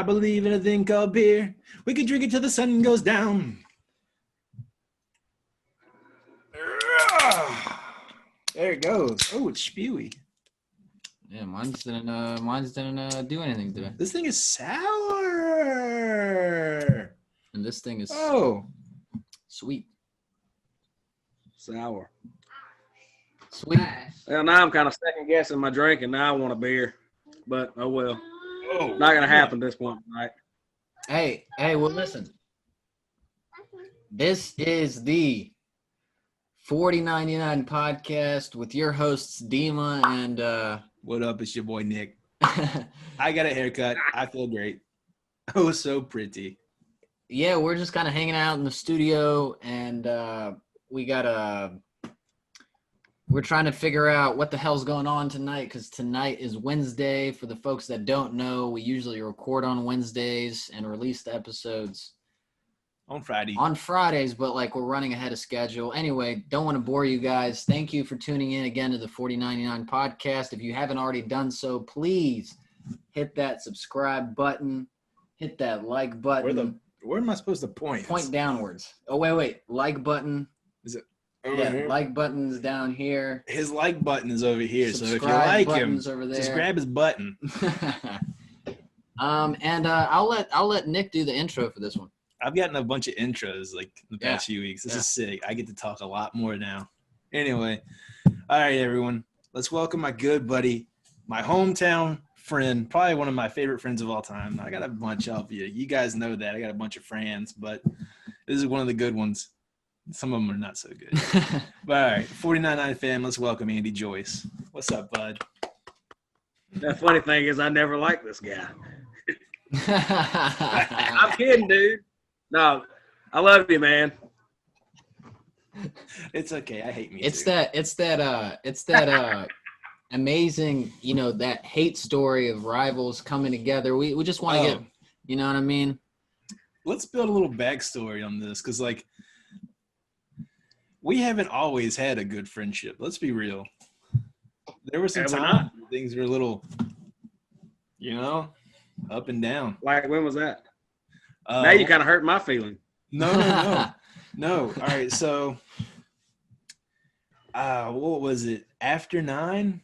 I believe in a thing called beer. We can drink it till the sun goes down. There it goes. Oh, it's spewy. Yeah, mine didn't do anything today. This thing is sour. And this thing is sweet. Sour. Sweet. Well, now I'm kind of second guessing my drink, and now I want a beer. But oh well. Not gonna happen this point, right? Hey, well listen. This is the 4099 podcast with your hosts Dima and what up? It's your boy Nick. I got a haircut. I feel great. Oh, so pretty. Yeah, we're just kind of hanging out in the studio, and we're trying to figure out what the hell's going on tonight, because tonight is Wednesday. For the folks that don't know, we usually record on Wednesdays and release the episodes on Fridays, but like we're running ahead of schedule. Anyway, don't want to bore you guys. Thank you for tuning in again to the 4099 podcast. If you haven't already done so, please hit that subscribe button, hit that like button. Where am I supposed to point? Point downwards. Oh, wait. Like button. Is it? Yeah, like button's down here. His like button is over here. Subscribe, so if you like him, over there. just grab his button. I'll let Nick do the intro for this one. I've gotten a bunch of intros like the past few weeks. This is sick. I get to talk a lot more now. Anyway, all right, everyone. Let's welcome my good buddy, my hometown friend, probably one of my favorite friends of all time. I got a bunch of you. You guys know that. I got a bunch of friends, but this is one of the good ones. Some of them are not so good. But all right, 499 fam, let's welcome Andy Joyce. What's up, bud? The funny thing is I never liked this guy. I'm kidding, dude. No, I love you, man. It's okay. I hate me It's too. that amazing, that hate story of rivals coming together. We just want to get, you know what I mean? Let's build a little backstory on this, because like we haven't always had a good friendship. Let's be real. There were some times things were a little, up and down. Like, when was that? Now you kind of hurt my feeling. No. All right, so what was it? After 9?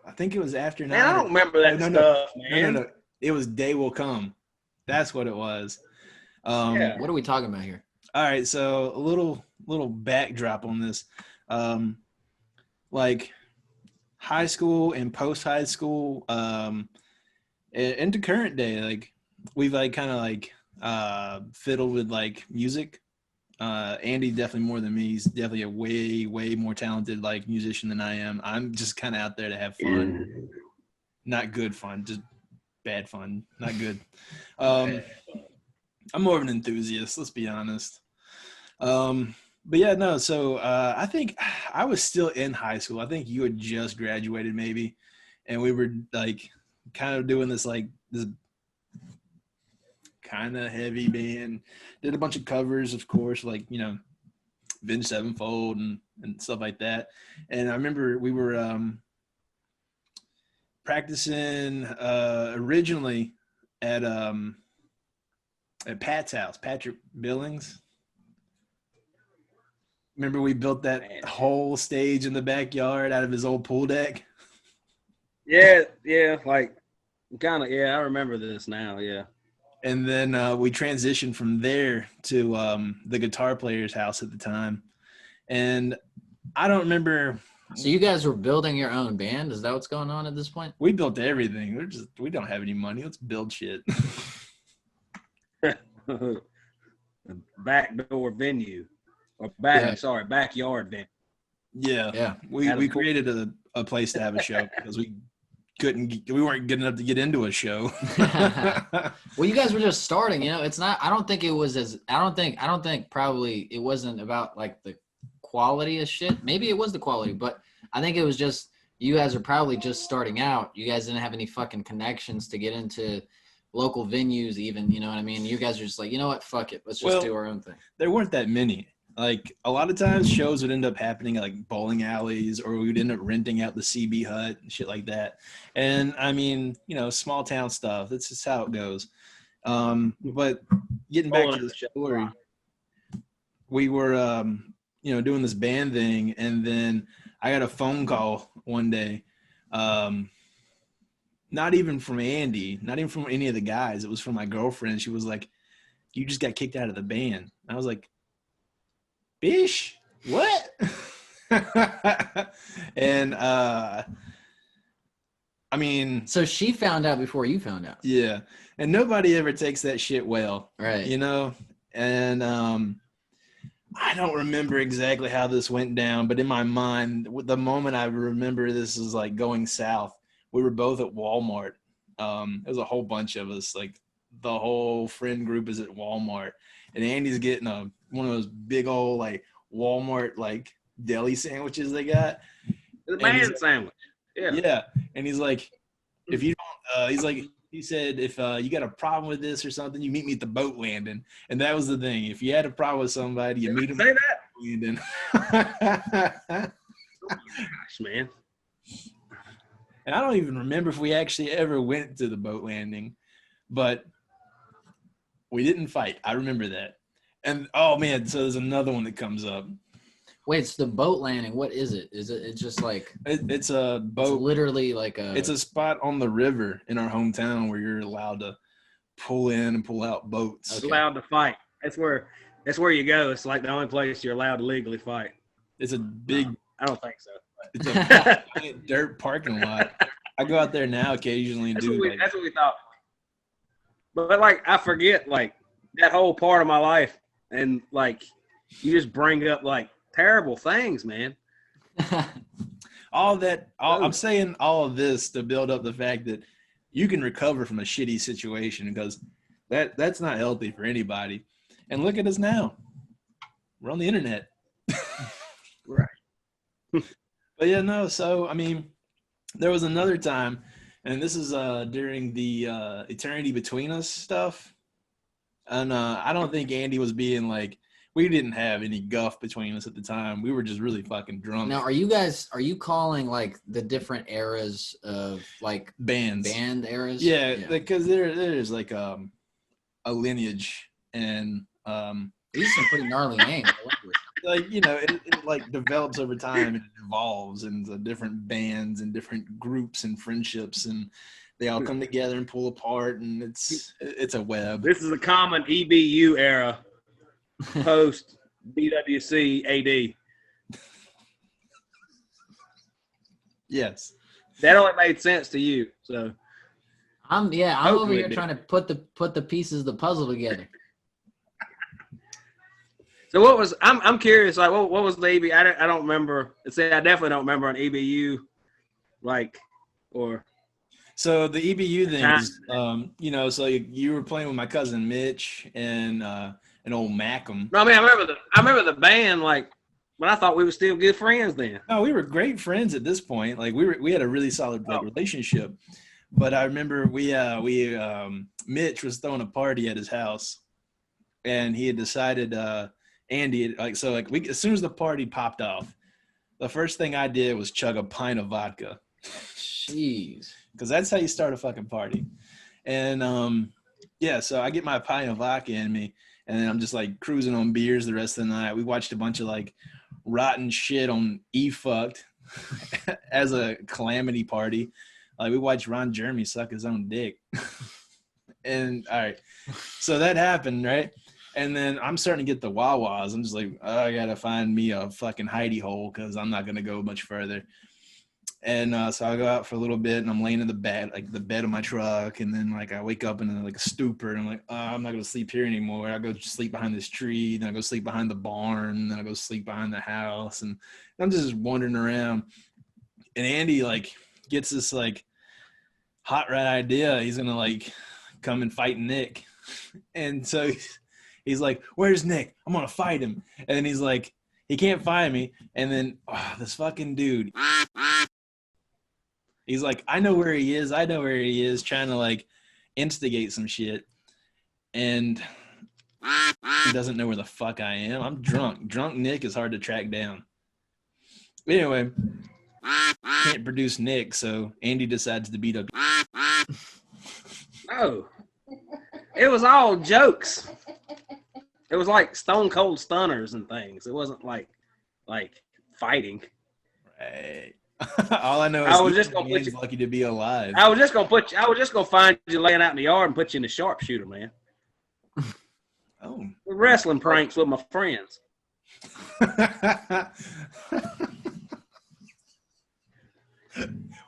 I think it was after 9. Man, I don't remember that stuff, man. No. It was Day Will Come. That's what it was. What are we talking about here? All right, so a little backdrop on this. Like high school and post high school, into current day, like we've like kind of like fiddled with like music. Andy definitely more than me. He's definitely a way more talented like musician than I am. I'm just kind of out there to have fun. Not good fun, just bad fun. Not good. I'm more of an enthusiast, let's be honest. But yeah, no, so I think I was still in high school. I think you had just graduated maybe, and we were like kind of doing this kind of heavy band. Did a bunch of covers, of course, like, Avenged Sevenfold and stuff like that. And I remember we were practicing originally at Pat's house, Patrick Billings. Remember we built that whole stage in the backyard out of his old pool deck? Yeah, like kind of, I remember this now, yeah. And then we transitioned from there to the guitar player's house at the time. And I don't remember. So you guys were building your own band? Is that what's going on at this point? We built everything. We don't have any money. Let's build shit. Backdoor venue. Or backyard venue. Yeah. We created a place to have a show because we weren't good enough to get into a show. Well, you guys were just starting, it's not, I don't think probably it wasn't about like the quality of shit. Maybe it was the quality, but I think it was just, you guys are probably just starting out. You guys didn't have any fucking connections to get into local venues even, you know what I mean? You guys are just like, you know what? Fuck it. Let's just do our own thing. There weren't that many. Like a lot of times shows would end up happening at like bowling alleys, or we would end up renting out the CB hut and shit like that. And I mean, you know, small town stuff. That's just how it goes. But getting back to the story, we were you know, doing this band thing, and then I got a phone call one day. Not even from Andy, not even from any of the guys. It was from my girlfriend. She was like, "You just got kicked out of the band." I was like, "Bish, what?" And I mean, so she found out before you found out. Yeah, and nobody ever takes that shit well, right? You know, and I don't remember exactly how this went down, but in my mind, the moment I remember this is like going south. We were both at Walmart. There's a whole bunch of us, like the whole friend group is at Walmart, and Andy's getting one of those big old like Walmart like deli sandwiches they got. The man sandwich. Yeah. And he's like, if you don't, he said, if you got a problem with this or something, you meet me at the boat landing. And that was the thing. If you had a problem with somebody, you meet them at the boat landing. Gosh, man. And I don't even remember if we actually ever went to the boat landing, but we didn't fight. I remember that. And oh man, so there's another one that comes up. Wait, it's the boat landing. What is it? Is it? It's just like it's a boat. It's literally like a. It's a spot on the river in our hometown where you're allowed to pull in and pull out boats. Okay. Allowed to fight. That's where you go. It's like the only place you're allowed to legally fight. It's a big. No, I don't think so. It's a dirt parking lot. I go out there now occasionally and that's what we thought. But like I forget like that whole part of my life, and like you just bring up like terrible things, man. I'm saying all of this to build up the fact that you can recover from a shitty situation, because that's not healthy for anybody. And look at us now. We're on the internet. Right. But yeah, no, so I mean, there was another time, and this is during the Eternity Between Us stuff. And I don't think Andy was being like, we didn't have any guff between us at the time. We were just really fucking drunk. Now, are you calling like the different eras of like band eras? Yeah. Because there's like a lineage, and these are some pretty gnarly names. Like, you know, it like develops over time, and it evolves into different bands and different groups and friendships, and they all come together and pull apart, and it's a web. This is a common EBU era. Post BWC AD. Yes, that only made sense to you. So I'm over here trying to put the pieces of the puzzle together. So what was I'm curious, like what was the EBU? I don't remember. I definitely don't remember an EBU, like or. So the EBU thing is, you know, so you were playing with my cousin Mitch and an old Macam. No, I mean I remember the band, like, but I thought we were still good friends then. No, we were great friends at this point. Like we had a really solid relationship. But I remember Mitch was throwing a party at his house, and he had decided Andy as soon as the party popped off, the first thing I did was chug a pint of vodka. Jeez. Because that's how you start a fucking party. And so I get my pint of vodka in me, and then I'm just like cruising on beers the rest of the night. We watched a bunch of like rotten shit on E-Fucked as a calamity party. Like we watched Ron Jeremy suck his own dick. And all right, so that happened, right? And then I'm starting to get the wah-wahs. I'm just like, I gotta find me a fucking hidey hole, because I'm not gonna go much further. And so I go out for a little bit, and I'm laying in the bed of my truck, and then like I wake up in like a stupor, and I'm like, I'm not gonna sleep here anymore. I go sleep behind this tree, then I go sleep behind the barn, then I go sleep behind the house, and I'm just wandering around. And Andy like gets this like hot rod idea. He's gonna like come and fight Nick, and so he's like, "Where's Nick? I'm gonna fight him." And he's like, he can't find me, and then this fucking dude. He's like, I know where he is, trying to like instigate some shit. And He doesn't know where the fuck I am. I'm drunk. Drunk Nick is hard to track down. Anyway, can't produce Nick, so Andy decides to beat up. No, it was all jokes. It was like stone cold stunners and things. It wasn't like fighting. Right. All I know is I was just gonna he's lucky to be alive. I was just gonna find you laying out in the yard and put you in the sharpshooter, man. Oh. Wrestling pranks with my friends.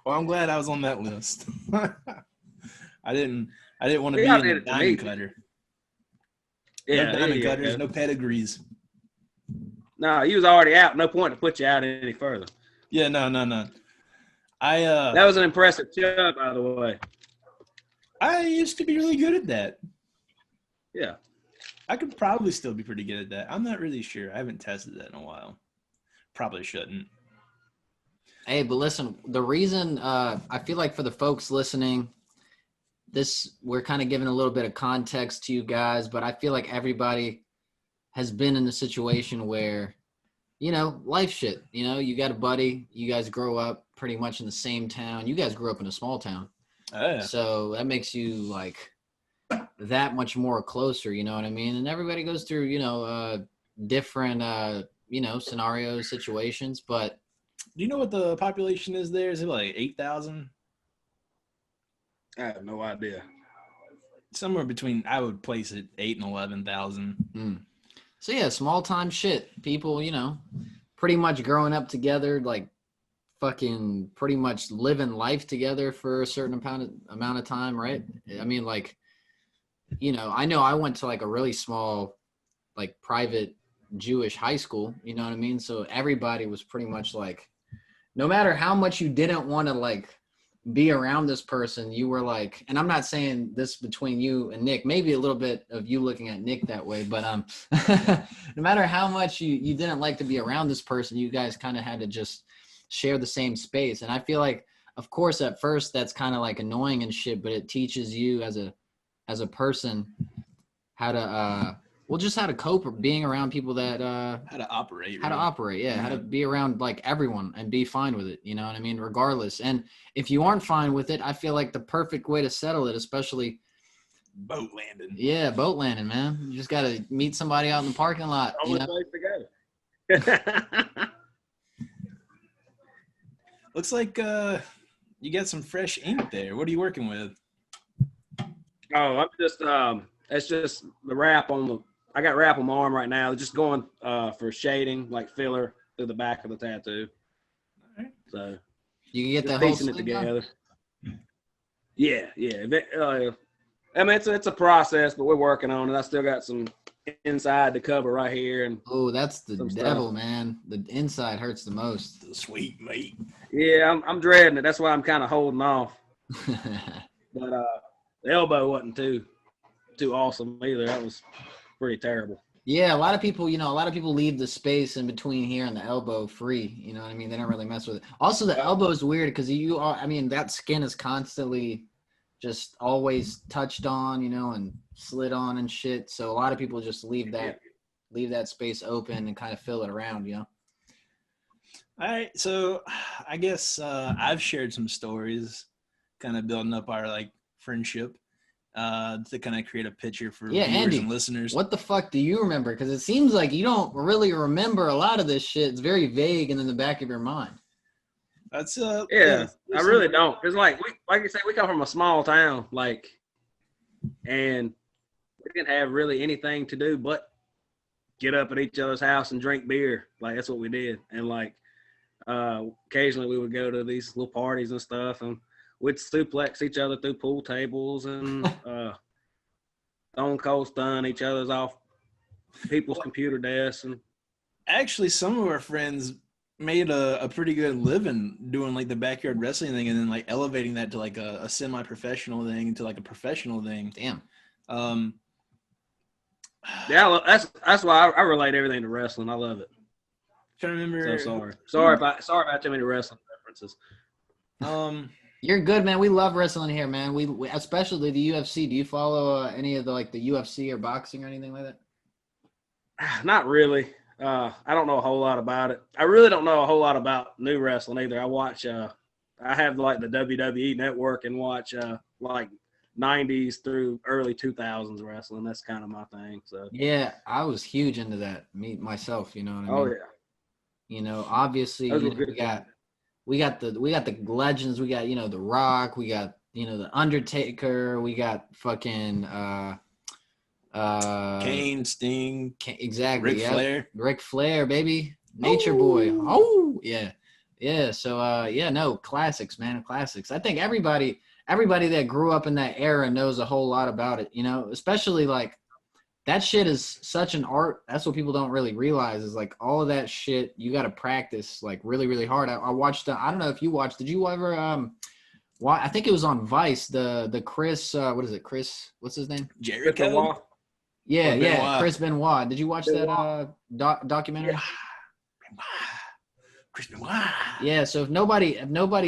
Well, I'm glad I was on that list. I didn't want to be Yeah, in the diamond cutter. Yeah, No diamond cutters, no pedigrees. No, you was already out. No point to put you out any further. Yeah, no. That was an impressive chub, by the way. I used to be really good at that. Yeah. I could probably still be pretty good at that. I'm not really sure. I haven't tested that in a while. Probably shouldn't. Hey, but listen, the reason I feel like for the folks listening, we're kind of giving a little bit of context to you guys, but I feel like everybody has been in a situation where, life shit. You got a buddy, you guys grow up pretty much in the same town. You guys grew up in a small town. Oh, yeah. So that makes you like that much more closer, you know what I mean? And everybody goes through, different, scenarios, situations, but. Do you know what the population is there? Is it like 8,000? I have no idea. Somewhere between, I would place it 8 and 11,000. So yeah, small time shit. People, pretty much growing up together, like fucking pretty much living life together for a certain amount of time, right? I mean, like, I know I went to like a really small, like private Jewish high school, you know what I mean? So everybody was pretty much like, no matter how much you didn't want to like be around this person, you were like, and I'm not saying this between you and Nick, maybe a little bit of you looking at Nick that way, but no matter how much you didn't like to be around this person, you guys kind of had to just share the same space. And I feel like, of course, at first that's kind of like annoying and shit, but it teaches you as a person how to just how to cope or being around people that how to operate. How to operate, yeah. How to be around like everyone and be fine with it, you know what I mean? Regardless. And if you aren't fine with it, I feel like the perfect way to settle it, especially boat landing. Yeah, boat landing, man. You just gotta meet somebody out in the parking lot. Only place to go. Looks like you got some fresh ink there. What are you working with? Oh, I'm just it's just the wrap I got wrap on my arm right now. Just going for shading, like filler through the back of the tattoo. All right. So you can get that piecing it together. Yeah. I mean, it's a process, but we're working on it. I still got some inside to cover right here, and that's the devil, man. The inside hurts the most. The sweet meat. Yeah, I'm dreading it. That's why I'm kind of holding off. But the elbow wasn't too awesome either. That was pretty terrible. Yeah, a lot of people leave the space in between here and the elbow free. You know what I mean? They don't really mess with it. Also, the elbow is weird because that skin is constantly just always touched on, and slid on and shit. So a lot of people just leave that space open and kind of fill it around, All right, so I guess I've shared some stories, kind of building up our like friendship. To kind of create a picture for viewers Andy, and listeners. What the fuck do you remember? Because it seems like you don't really remember a lot of this shit. It's very vague and in the back of your mind. That's I really don't. Because like you said, we come from a small town, and we didn't have really anything to do but get up at each other's house and drink beer. Like that's what we did. And occasionally we would go to these little parties and stuff, and we'd suplex each other through pool tables and stone cold stun each other's off people's computer desks. And actually, some of our friends made a pretty good living doing like the backyard wrestling thing, and then like elevating that to like a semi-professional thing into like a professional thing. Damn. Yeah, that's why I relate everything to wrestling. I love it. Trying to remember. So sorry about too many wrestling references. You're good, man. We love wrestling here, man. We especially the UFC. Do you follow any of the UFC or boxing or anything like that? Not really. I don't know a whole lot about it. I really don't know a whole lot about new wrestling either. I watch. I have like the WWE Network and watch like 90s through early 2000s wrestling. That's kind of my thing. So Yeah, I was huge into that. Me myself, you know what I oh mean? yeah, You know, obviously, those you were know, good. we got the legends. We got, you know, The Rock. We got, you know, The Undertaker. We got fucking Kane, Sting, exactly. Ric Yeah, Flair. Ric Flair, baby, Nature Boy. Oh yeah, yeah. So yeah, no, classics, man, classics. I think everybody that grew up in that era knows a whole lot about it. You know, especially like that shit is such an art. That's what people don't really realize is like all of that shit you got to practice like really, really hard. I watched. I don't know if you watched. Did you ever? I think it was on Vice. The Chris. What is it? Chris. What's his name? Jericho. Yeah, Or yeah. Benoit. Chris Benoit. Did you watch that documentary? Chris Benoit. Yeah. So if nobody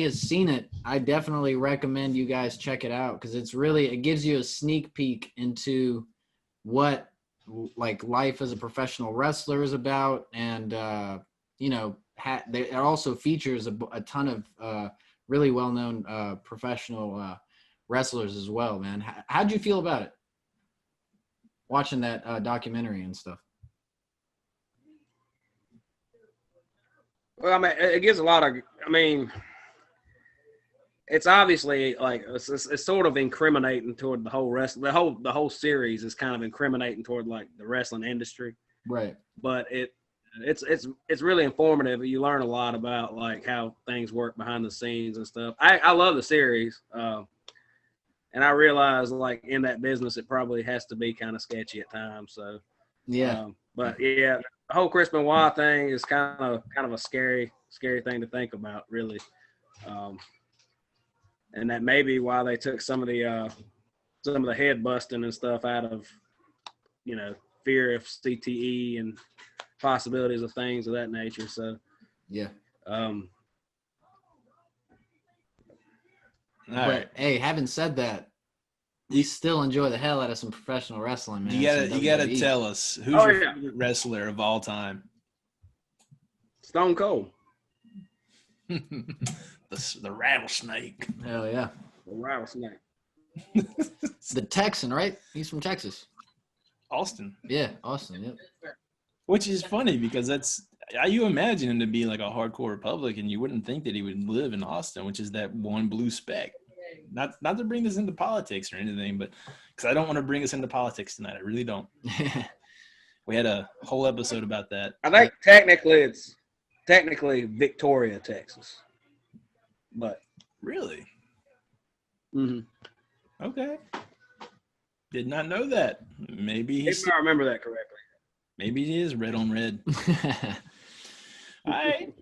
has seen it, I definitely recommend you guys check it out because it gives you a sneak peek into what like life as a professional wrestler is about, and you know, it also features a ton of really well-known professional wrestlers as well. Man, how'd you feel about it? Watching that documentary and stuff. Well, I mean, it gives a lot of. I mean, it's obviously like it's sort of incriminating toward the whole the whole series is kind of incriminating toward like the wrestling industry. Right. But it's really informative. You learn a lot about like how things work behind the scenes and stuff. I love the series. And I realize, like in that business, it probably has to be kind of sketchy at times. So, Yeah. but yeah, the whole Chris Benoit thing is kind of a scary thing to think about, really. And that may be why they took some of the head busting and stuff out of, you know, fear of CTE and possibilities of things of that nature. So, yeah. All right. Hey, having said that, you still enjoy the hell out of some professional wrestling, man. You gotta tell us who's your favorite wrestler of all time. Stone Cold. the rattlesnake. Hell yeah. The rattlesnake. The Texan, right? He's from Texas. Austin. Yeah, Austin. Yep. Which is funny because you imagine him to be like a hardcore Republican. You wouldn't think that he would live in Austin, which is that one blue speck. Not to bring this into politics or anything, but because I don't want to bring us into politics tonight. I really don't. We had a whole episode about that. I think it's Victoria, Texas. But really? Mm-hmm. Okay. Did not know that. Maybe I remember that correctly. Maybe it is red on red. All right.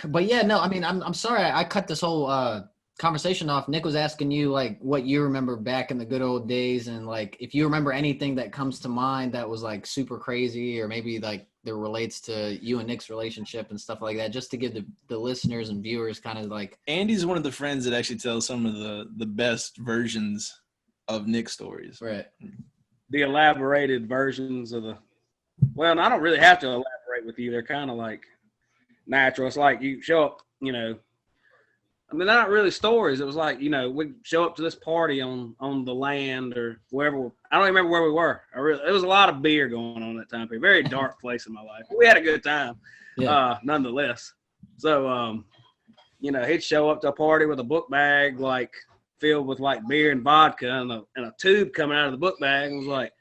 But yeah, no, I mean, I'm sorry I cut this whole conversation off. Nick was asking you like what you remember back in the good old days, and like if you remember anything that comes to mind that was like super crazy, or maybe like that relates to you and Nick's relationship and stuff like that, just to give the listeners and viewers kind of like. Andy's one of the friends that actually tells some of the best versions of Nick stories. Right. The elaborated versions of well, I don't really have to elaborate with you. They're kind of like natural. It's like you show up, you know, I mean, they're not really stories. It was like, you know, we show up to this party on the land or wherever. I don't even remember where we were. There was a lot of beer going on that time period. Very dark place in my life. We had a good time, nonetheless. So, you know, he'd show up to a party with a book bag, like filled with like beer and vodka, and a tube coming out of the book bag, and was like,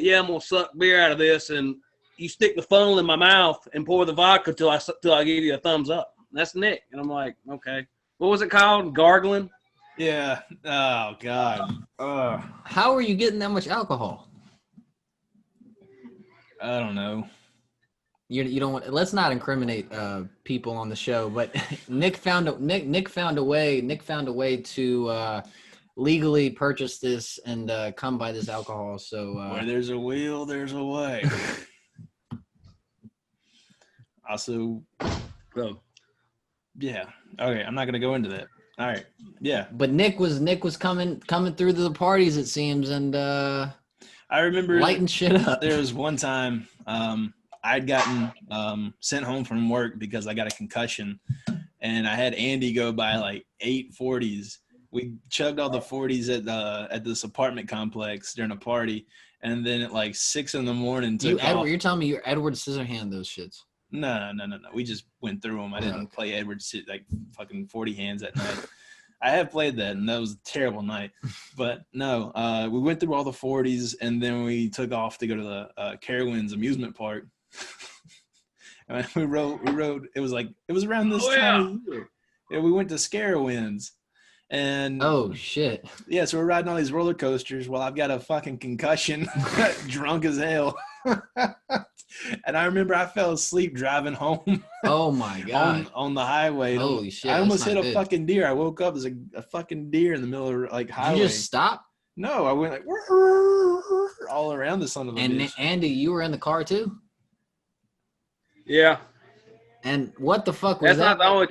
"Yeah, I'm gonna suck beer out of this, and you stick the funnel in my mouth and pour the vodka till I give you a thumbs up." And that's Nick, and I'm like, okay. What was it called? Gargling? Yeah. Oh God. How are you getting that much alcohol? I don't know. You don't want. Let's not incriminate people on the show, but Nick found a way to legally purchase this and come by this alcohol. So where there's a will, there's a way. Also, yeah. Okay, I'm not gonna go into that. All right. Yeah. But Nick was coming through to the parties, it seems, and I remember lighting shit up. There was one time I'd gotten sent home from work because I got a concussion, and I had Andy go buy like 8 40s. We chugged all the 40s at this apartment complex during a party, and then at like 6 in the morning took off. You're telling me you're Edward Scissorhand those shits? No. We just went through them. I didn't play Edward like fucking 40 hands that night. I have played that, and that was a terrible night. But no, we went through all the 40s, and then we took off to go to the Carowinds amusement park. And we rode. It was around this time. Yeah, we went to Carowinds, and oh shit. Yeah, so we're riding all these roller coasters while I've got a fucking concussion, drunk as hell. And I remember I fell asleep driving home. Oh my god! on the highway. Holy shit! I almost hit a fucking deer. I woke up as a fucking deer in the middle of like highway. Did you just stop? No, I went like all around the son of a bitch. And Andy, you were in the car too? Yeah. And what the fuck was that's that? That's not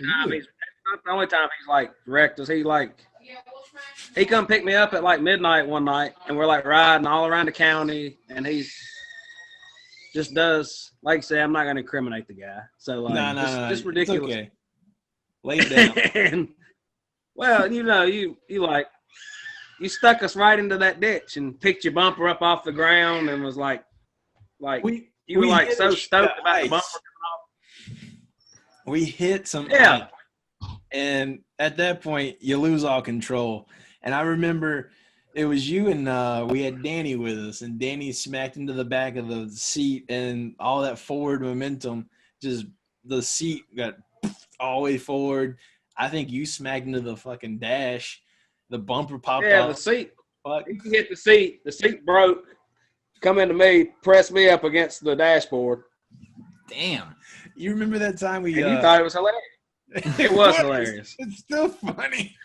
the only time he's like wrecked us. He come pick me up at like midnight one night, and we're like riding all around the county, and he's just does, like I say, I'm not going to incriminate the guy. So, like, just ridiculous. It's okay. Lay it down. And, well, you stuck us right into that ditch and picked your bumper up off the ground and was like you were like so stoked about the bumper coming off. We hit some ice, and at that point, you lose all control. And I remember it was you and we had Danny with us, and Danny smacked into the back of the seat, and all that forward momentum, just the seat got all the way forward. I think you smacked into the fucking dash. The bumper popped off. Yeah, the seat. You hit the seat. The seat broke. Come into me, press me up against the dashboard. Damn. You remember that time we? And you thought it was hilarious. It was hilarious. It's still funny.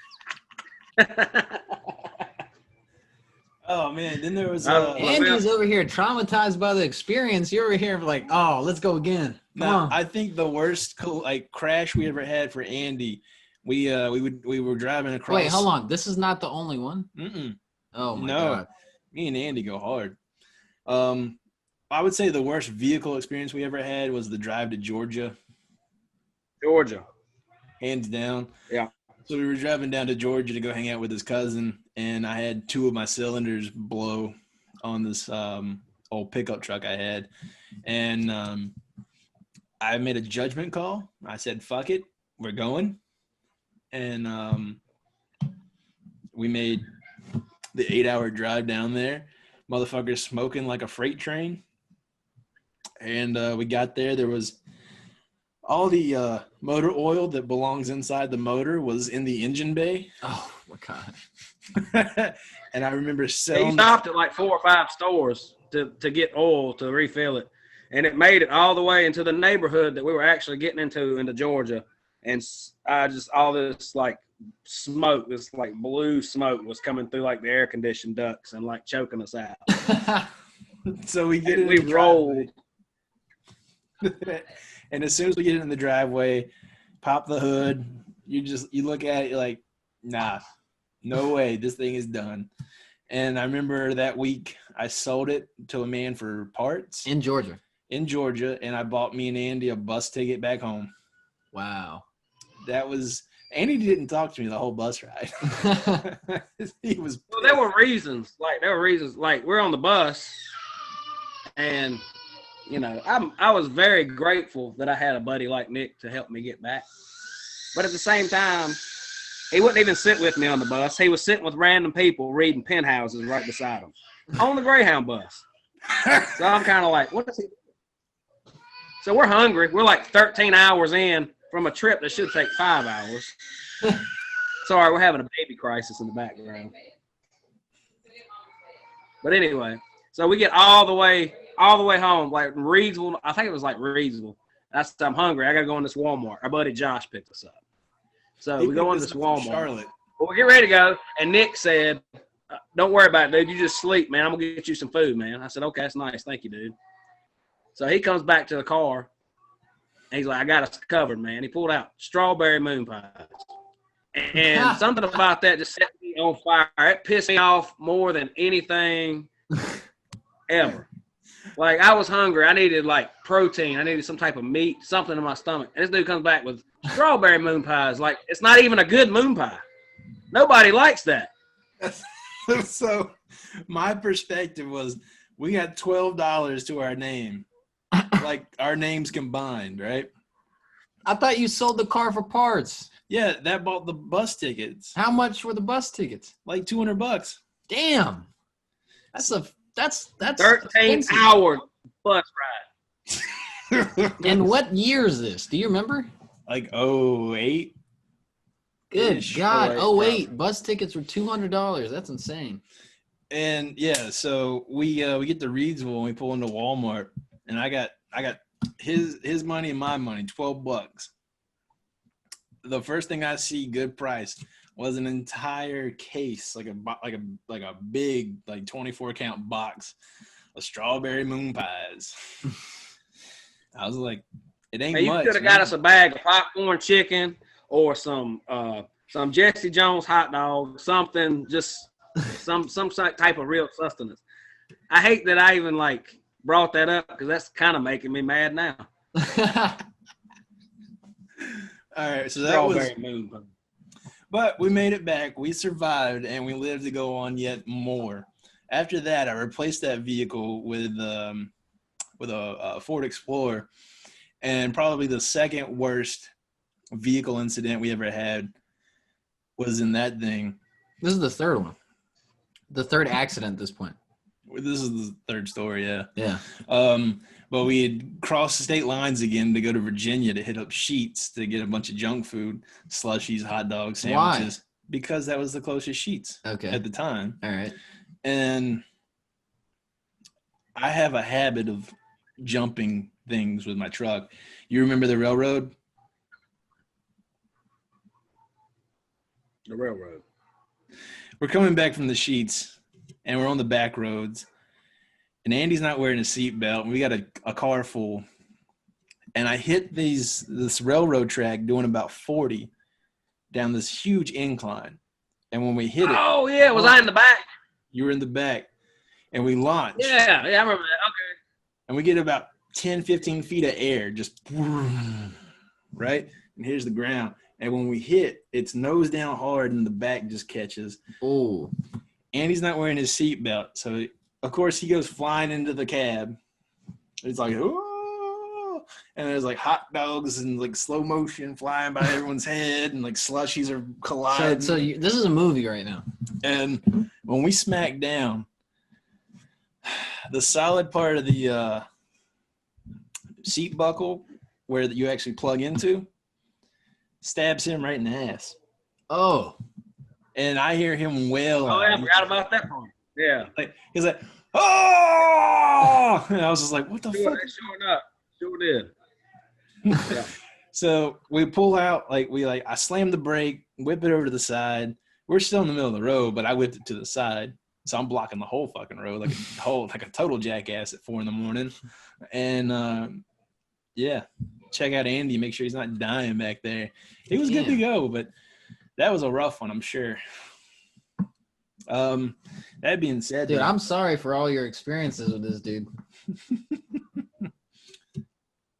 Oh man! Then there was Andy's over here traumatized by the experience. You're over here like, oh, let's go again. No, I think the worst crash we ever had for Andy. We were driving across. Wait, hold on. This is not the only one. Oh my god. Me and Andy go hard. I would say the worst vehicle experience we ever had was the drive to Georgia. Hands down. Yeah. So we were driving down to Georgia to go hang out with his cousin, and I had 2 of my cylinders blow on this old pickup truck I had. And I made a judgment call. I said, fuck it, we're going. And we made the 8-hour drive down there. Motherfuckers smoking like a freight train. And we got there. There was all the motor oil that belongs inside the motor was in the engine bay. Oh, my God. And I remember selling. He stopped at like 4 or 5 stores to get oil to refill it. And it made it all the way into the neighborhood that we were actually getting into Georgia. And I just, all this like smoke, this like blue smoke was coming through like the air conditioned ducts and like choking us out. So we get it. We rolled. And as soon as we get in the driveway, pop the hood, you look at it, you're like, nah, no way, this thing is done. And I remember that week I sold it to a man for parts. In Georgia, and I bought me and Andy a bus ticket back home. Wow. That was – Andy didn't talk to me the whole bus ride. He was – Well, there were reasons. Like, we're on the bus, and – you know, I was very grateful that I had a buddy like Nick to help me get back. But at the same time, he wouldn't even sit with me on the bus. He was sitting with random people reading penthouses right beside him on the Greyhound bus. So I'm kind of like, what is he doing? So we're hungry. We're like 13 hours in from a trip that should take 5 hours. Sorry, we're having a baby crisis in the background. But anyway, so we get all the way home, like Reedsville. I think it was like Reedsville. I said, I'm hungry. I got to go in this Walmart. Our buddy Josh picked us up. So we go in this Walmart. Charlotte. Well, we get ready to go. And Nick said, don't worry about it, dude. You just sleep, man. I'm going to get you some food, man. I said, okay, that's nice. Thank you, dude. So he comes back to the car. And he's like, I got us covered, man. He pulled out strawberry moon pies. And something about that just set me on fire. It pissed me off more than anything ever. Like, I was hungry. I needed, like, protein. I needed some type of meat, something in my stomach. And this dude comes back with strawberry moon pies. Like, it's not even a good moon pie. Nobody likes that. So my perspective was we got $12 to our name. Like, our names combined, right? I thought you sold the car for parts. Yeah, that bought the bus tickets. How much were the bus tickets? Like $200. Damn. That's 13-hour bus ride. And what year is this? Do you remember? Like 08. Good Ish. God. 08, 08. Bus tickets were $200. That's insane. And yeah, so we get to Reedsville and we pull into Walmart, and I got his money and my money, $12. The first thing I see, good price, was an entire case, like a big, like 24 count box of strawberry moon pies. I was like, it ain't Hey, much. you could have got us a bag of popcorn chicken or some Jesse Jones hot dog, something, just some type of real sustenance. I hate that I even like brought that up because that's kind of making me mad now. All right, so that was. Strawberry moon pie. But we made it back. We survived, and we lived to go on yet more. After that, I replaced that vehicle with a Ford Explorer, and probably the second worst vehicle incident we ever had was in that thing. This is the third one. The third accident at this point. This is the third story, yeah. Yeah. But we had crossed the state lines again to go to Virginia to hit up Sheetz to get a bunch of junk food, slushies, hot dogs, sandwiches. Why? Because that was the closest Sheetz at the time. All right. And I have a habit of jumping things with my truck. You remember the railroad? The railroad. We're coming back from the Sheetz, and we're on the back roads. And Andy's not wearing a seatbelt. And we got a car full. And I hit this railroad track doing about 40 down this huge incline. And when we hit it. Oh, yeah. Was I in the back? You were in the back. And we launched. Yeah, I remember that. Okay. And we get about 10, 15 feet of air, just right? And here's the ground. And when we hit, it's nose down hard and the back just catches. Oh. Andy's not wearing his seatbelt. So, of course, he goes flying into the cab. It's like, oh, and there's like hot dogs and like slow motion flying by everyone's head, and like slushies are colliding. So this is a movie right now. And when we smack down, the solid part of the seat buckle where you actually plug into stabs him right in the ass. Oh. And I hear him wail. Oh, yeah, I forgot about that part. Yeah. Like, he's like, oh! And I was just like, what the fuck? Sure enough. Sure did. Yeah. So we pull out, I slam the brake, whip it over to the side. We're still in the middle of the road, but I whipped it to the side. So I'm blocking the whole fucking road like a total jackass at 4 a.m. And yeah, check out Andy, make sure he's not dying back there. He was good to go, but that was a rough one, I'm sure. That being said, dude, I'm sorry for all your experiences with this dude.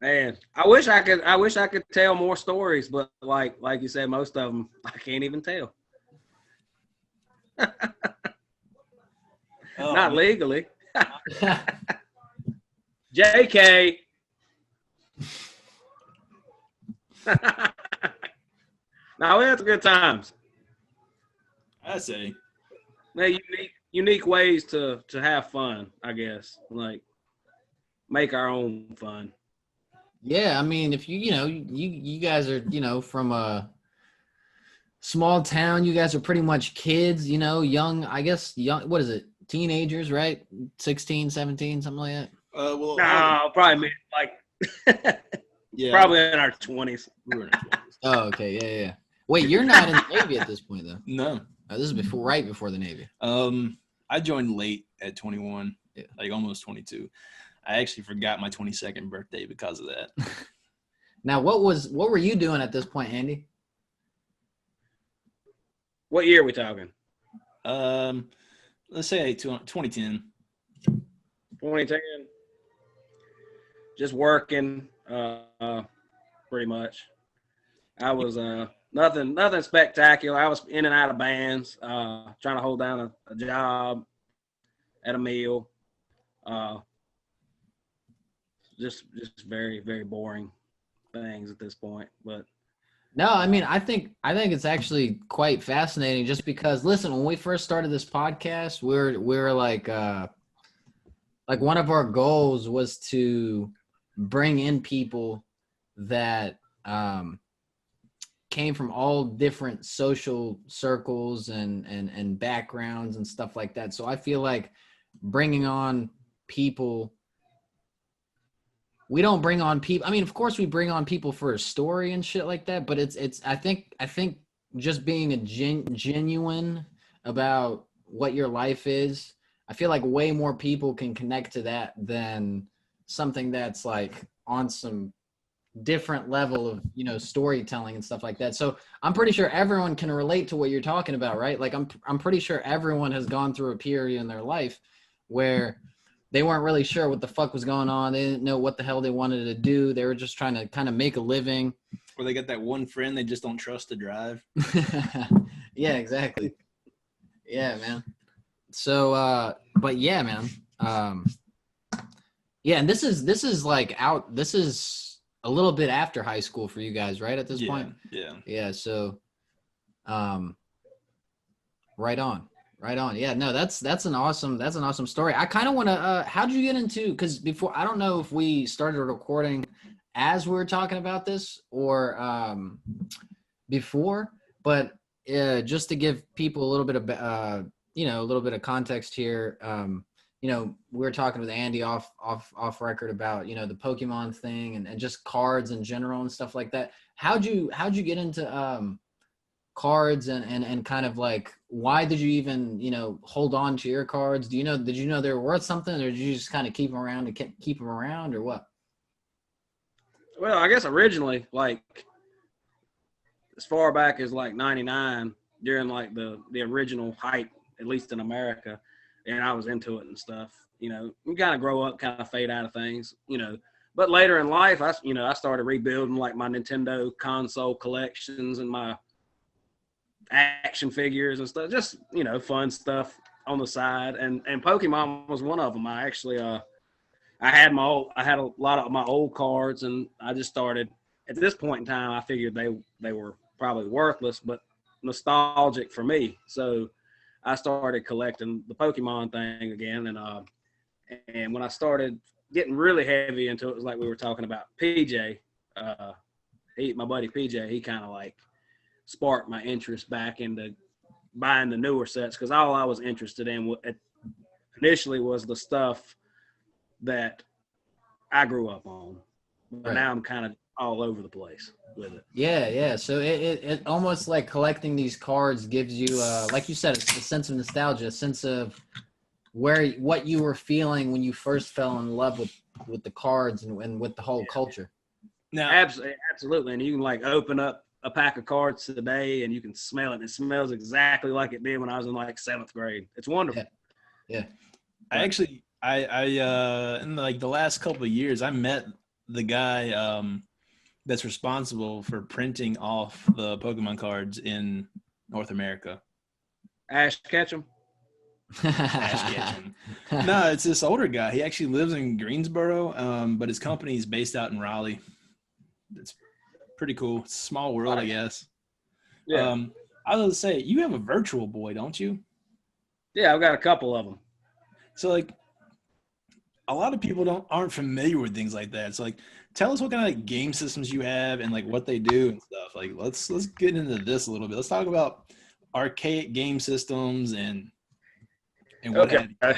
Man, I wish I could tell more stories, but like you said, most of them I can't even tell. Not legally. JK. No, we had some good times. I say. Unique ways to have fun, I guess. Like make our own fun. Yeah, I mean, if you guys are, from a small town, you guys are pretty much kids, young, what is it? Teenagers, right? 16, 17, something like that. No, probably like yeah, probably in our 20s. We were in our 20s. Oh, okay, yeah. Wait, you're not in the Navy at this point, though. No. This is right before the Navy. I joined late at 21, like almost 22. I actually forgot my 22nd birthday because of that. Now, what were you doing at this point, Andy? What year are we talking? Let's say 2010. 2010. Just working, pretty much. I was nothing spectacular. I was in and out of bands, trying to hold down a job at a mill. Just very, very boring things at this point. But no, I mean, I think it's actually quite fascinating just because, listen, when we first started this podcast, we're like one of our goals was to bring in people that came from all different social circles and backgrounds and stuff like that. So I feel like bringing on people, we don't bring on people. I mean, of course we bring on people for a story and shit like that, but it's I think just being a genuine about what your life is, I feel like way more people can connect to that than something that's like on some different level of, you know, storytelling and stuff like that. So I'm pretty sure everyone can relate to what you're talking about, right? Like I'm pretty sure everyone has gone through a period in their life where they weren't really sure what the fuck was going on. They didn't know what the hell they wanted to do. They were just trying to kind of make a living. Or they got that one friend they just don't trust to drive. Yeah, exactly. Yeah, man. So, but yeah, man. Yeah, and this is like out. This is a little bit after high school for you guys, right? At this point. Yeah. Yeah. So, right on. Right on. Yeah, no, that's an awesome story. I kind of want to, how'd you get into, because before, I don't know if we started recording as we were talking about this or before, but just to give people a little bit of, you know, a little bit of context here. You know, we were talking with Andy off record about, you know, the Pokemon thing and just cards in general and stuff like that. How'd you get into cards and kind of like, why did you even, you know, hold on to your cards? Did you know they were worth something, or did you just kind of keep them around to keep them around, or what? Well, I guess originally, like as far back as like 99, during like the original hype, at least in America, and I was into it and stuff. You know, you kind of grow up, kind of fade out of things, you know. But later in life, I started rebuilding like my Nintendo console collections and my action figures and stuff, just, you know, fun stuff on the side. And Pokemon was one of them. I actually, I had a lot of my old cards, and I just started, at this point in time, I figured they were probably worthless, but nostalgic for me. So I started collecting the Pokemon thing again. And when I started getting really heavy into it, was like we were talking about PJ, my buddy PJ, he kind of like sparked my interest back into buying the newer sets, because all I was interested in initially was the stuff that I grew up on. But now I'm kind of all over the place with it. Yeah. So it almost like collecting these cards gives you, like you said, it's a sense of nostalgia, a sense of what you were feeling when you first fell in love with the cards and with the whole culture. Now, absolutely. And you can like open up a pack of cards today and you can smell it. It smells exactly like it did when I was in like 7th grade. It's wonderful. Yeah. I in like the last couple of years, I met the guy that's responsible for printing off the Pokemon cards in North America. Ash Ketchum. No, it's this older guy. He actually lives in Greensboro, but his company is based out in Raleigh. It's pretty cool. It's a small world, I guess. Yeah. I was going to say, you have a Virtual Boy, don't you? Yeah, I've got a couple of them. So, like, a lot of people aren't familiar with things like that. So, like, tell us what kind of like game systems you have and like what they do and stuff. Like, let's get into this a little bit. Let's talk about archaic game systems and what have you.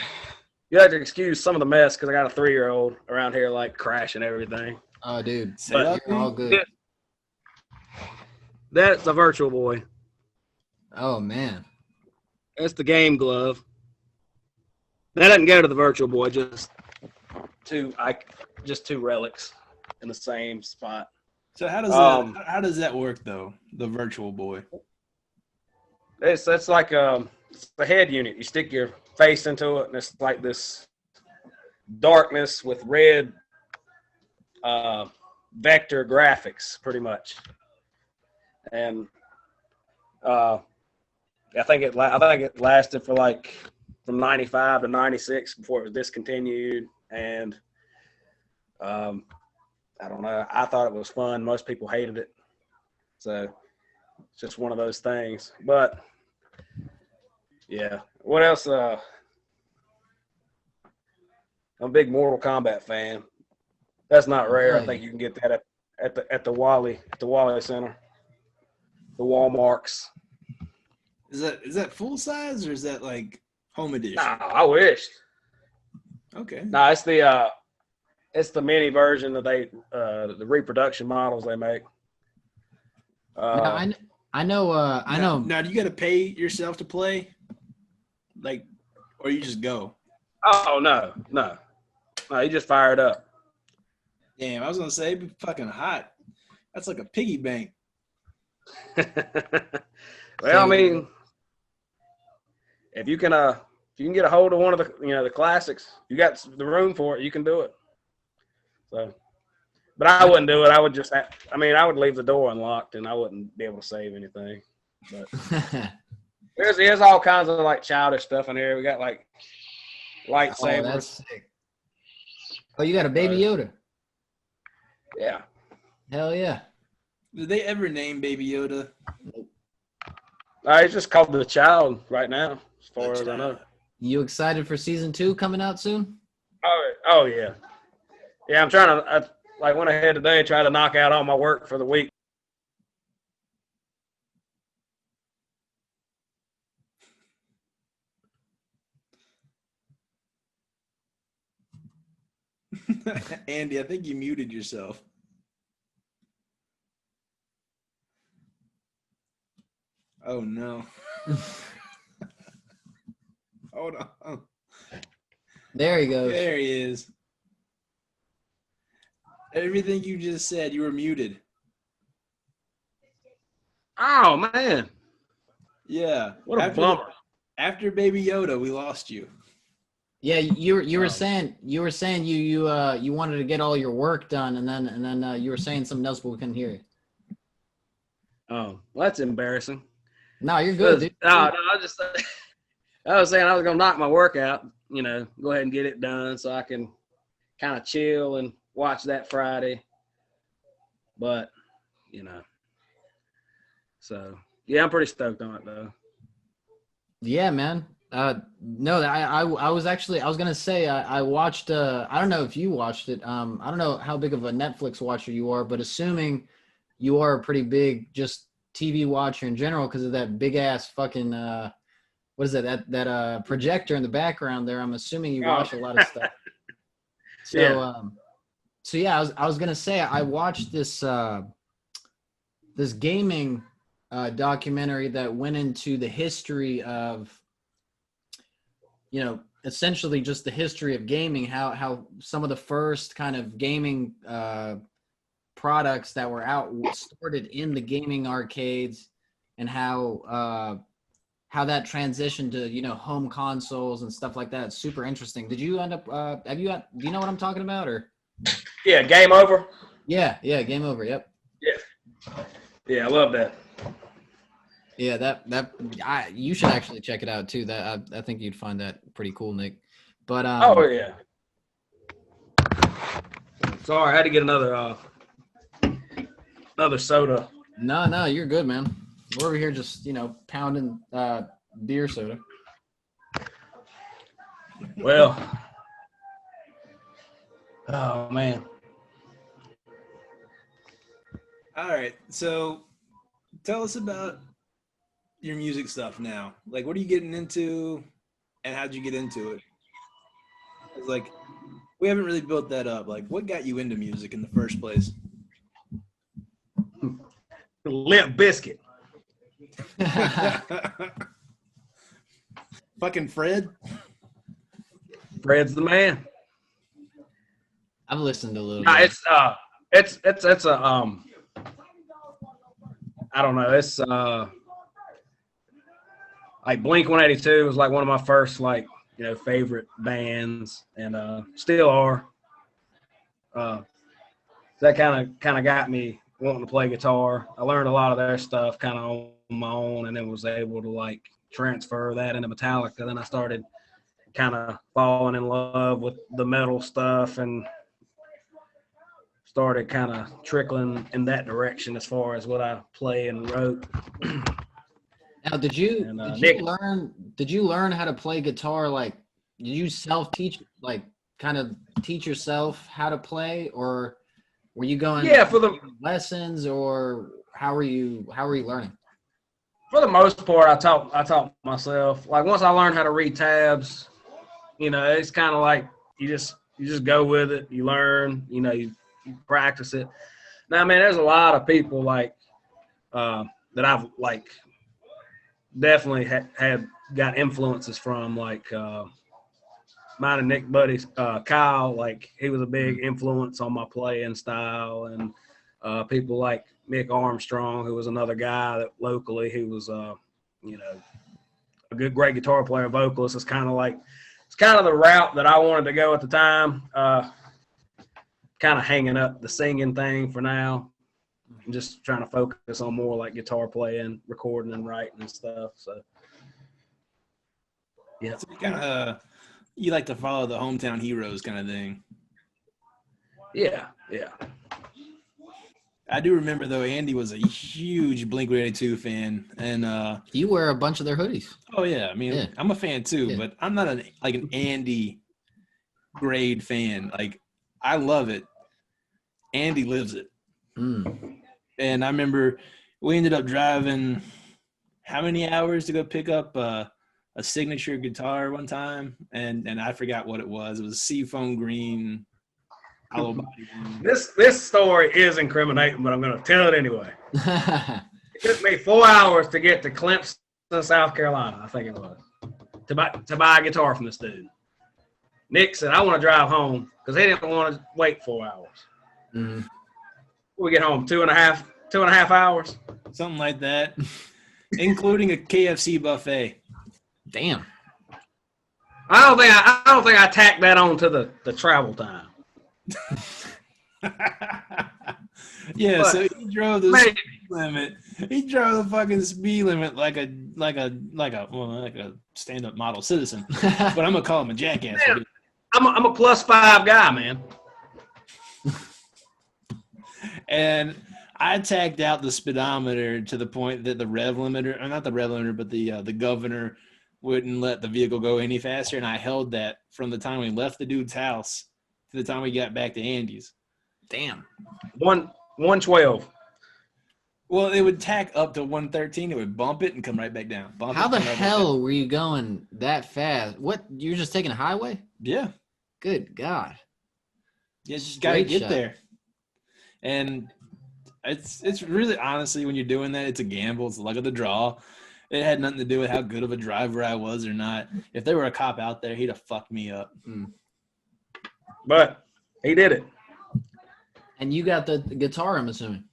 You have to excuse some of the mess because I got a 3-year-old around here like crashing everything. Oh, dude, but you're all good. That's a Virtual Boy. Oh man, that's the Game Glove. That doesn't go to the Virtual Boy. Just two relics in the same spot. So how does that work though? The Virtual Boy. That's like it's the head unit. You stick your face into it, and it's like this darkness with red vector graphics, pretty much. And I think it lasted for like from 95 to 96 before it was discontinued. And I don't know. I thought it was fun. Most people hated it. So it's just one of those things. But yeah. What else? I'm a big Mortal Kombat fan. That's not rare. I think you can get that at the Wally Center, the Walmarts. Is that full size or is that like home edition? Nah, I wish. Okay. Nah, it's the mini version that the reproduction models they make. I know. Now, do you got to pay yourself to play, like, or you just go? Oh no, you just fire it up. Damn, I was gonna say it'd be fucking hot. That's like a piggy bank. Well, I mean, if you can get a hold of one of the classics, you got the room for it, you can do it. So, but I wouldn't do it. I would I would leave the door unlocked and I wouldn't be able to save anything. But there's all kinds of like childish stuff in here. We got like lightsabers. Oh, that's sick. Oh, you got a Baby Yoda. Yeah. Hell yeah. Did they ever name Baby Yoda? He's just called the Child right now, as far as I know. You excited for season 2 coming out soon? Oh yeah. Yeah, I went ahead today, tried to knock out all my work for the week. Andy, I think you muted yourself. Oh no. Hold on. There he goes. There he is. Everything you just said, you were muted. Oh man. Yeah. What a bummer. After Baby Yoda, we lost you. Yeah, you were saying you wanted to get all your work done, and then you were saying something else, but we couldn't hear you. Oh, well, that's embarrassing. No, you're good, dude. No, I was saying I was gonna knock my work out, go ahead and get it done so I can kind of chill and watch that Friday. But, so yeah, I'm pretty stoked on it though. Yeah, man. No, I was gonna say I watched. I don't know if you watched it. I don't know how big of a Netflix watcher you are, but assuming you are a pretty big just TV watcher in general because of that big ass fucking what is that projector in the background there. I'm assuming you watch a lot of stuff. So yeah. So yeah, I was gonna say I watched this this gaming documentary that went into the history of, essentially just the history of gaming, how some of the first kind of gaming products that were out started in the gaming arcades, and how that transitioned to home consoles and stuff like that. It's super interesting. Did you end up do you know what I'm talking about, or? Yeah, Game Over. Yeah, Game Over. Yep. Yeah, I love that. Yeah, you should actually check it out too. That I think you'd find that pretty cool, Nick. But oh yeah. Sorry, I had to get another soda. No, you're good, man. We're over here just pounding beer soda. Well, oh man. All right, so tell us about your music stuff now. Like, what are you getting into, and how'd you get into it? It's like, we haven't really built that up. Like, what got you into music in the first place? Limp Biscuit. Fucking Fred. Fred's the man. I've listened to a little. No, bit. it's a I don't know. It's like Blink-182 was like one of my first like favorite bands, and still are. That kind of got me wanting to play guitar. I learned a lot of their stuff kind of on my own, and then was able to like transfer that into Metallica. Then I started kind of falling in love with the metal stuff and started kind of trickling in that direction as far as what I play and wrote. Now, did you learn how to play guitar? Like, did you self-teach, like kind of teach yourself how to play, or were you going for the lessons, or how were you learning? For the most part, I taught myself. Like once I learned how to read tabs, it's kind of like you just go with it. You learn, you practice it. Now, man, there's a lot of people like that I've like definitely had got influences from, like mine and Nick buddies. Kyle, like he was a big influence on my playing style, and people like Mick Armstrong, who was another guy that locally, who was a great guitar player, vocalist. It's kind of the route that I wanted to go at the time. Kind of hanging up the singing thing for now. I'm just trying to focus on more like guitar playing, recording, and writing and stuff. So, yeah. So you like to follow the hometown heroes kind of thing. Yeah. I do remember though, Andy was a huge Blink-182 fan, and you wear a bunch of their hoodies. Oh yeah, I mean, yeah. I'm a fan too, yeah. But I'm not an Andy grade fan. Like, I love it. Andy lives it. And I remember we ended up driving how many hours to go pick up a signature guitar one time, and I forgot what it was. It was a seafoam green hollow body one. This story is incriminating, but I'm going to tell it anyway. It took me 4 hours to get to Clemson, South Carolina, I think it was, to buy a guitar from this dude. Nick said, I want to drive home, because he didn't want to wait 4 hours. Mm-hmm. We get home 2.5 hours. Something like that, including a KFC buffet. Damn. I don't think I tacked that on to the travel time. Yeah, but, so he drove the speed limit. He drove the fucking speed limit like a stand-up model citizen. But I'm gonna call him a jackass. Man, I'm a +5 guy, man. And I tagged out the speedometer to the point that the rev limiter, or not the rev limiter, but the governor wouldn't let the vehicle go any faster. And I held that from the time we left the dude's house to the time we got back to Andy's. Damn. 112. Well, it would tack up to 113. It would bump it and come right back down. How the hell were you going that fast? What? You're just taking a highway? Yeah. Good God. You just got to get there. And it's really, honestly, when you're doing that, it's a gamble. It's the luck of the draw. It had nothing to do with how good of a driver I was or not. If there were a cop out there, he'd have fucked me up. But he did it. And you got the guitar, I'm assuming.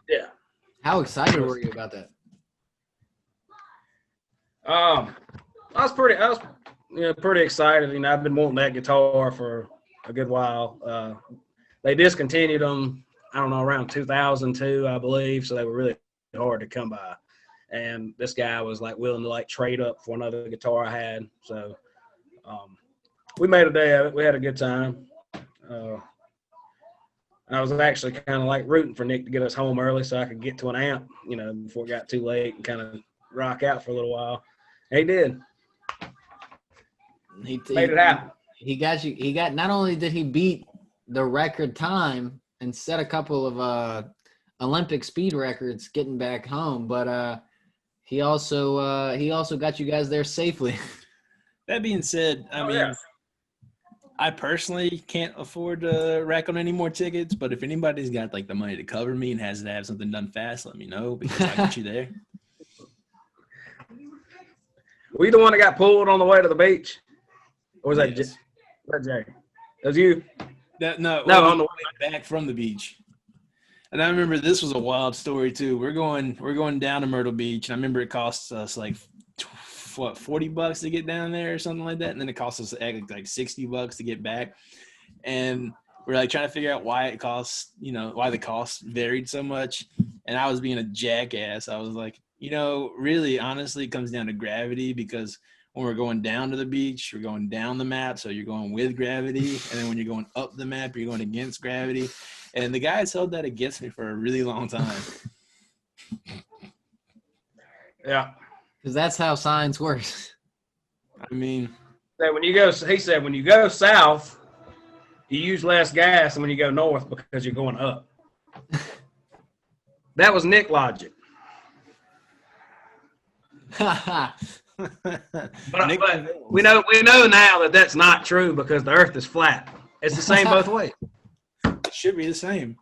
Yeah. How excited were you about that? I was pretty excited. I've been wanting that guitar for a good while. They discontinued them, I don't know, around 2002, I believe. So they were really hard to come by. And this guy was like willing to like trade up for another guitar I had. So we made a day of it. We had a good time. I was actually kind of like rooting for Nick to get us home early so I could get to an amp, before it got too late and kind of rock out for a little while. And he did. He made it happen. He got you. Not only did he beat the record time and set a couple of Olympic speed records getting back home, but he also got you guys there safely. That being said, I mean, I personally can't afford to rack on any more tickets, but if anybody's got like the money to cover me and has to have something done fast, let me know because I got you there. Were you the one that got pulled on the way to the beach? Or was that Jay? That was you? No, on the way back from the beach. And I remember this was a wild story too. We're going down to Myrtle Beach, and I remember it cost us like what, $40 to get down there or something like that, and then it costs us like $60 to get back, and we're like trying to figure out why it costs, why the cost varied so much. And I was being a jackass. I was like, really, honestly, it comes down to gravity, because when we're going down to the beach, we're going down the map, so you're going with gravity, and then when you're going up the map, you're going against gravity. And the guys held that against me for a really long time. Yeah, because that's how science works. I mean, he said when you go south, you use less gas than when you go north because you're going up. That was Nick logic. Nick, but we know now that that's not true because the Earth is flat. It's the same both ways. it should be the same.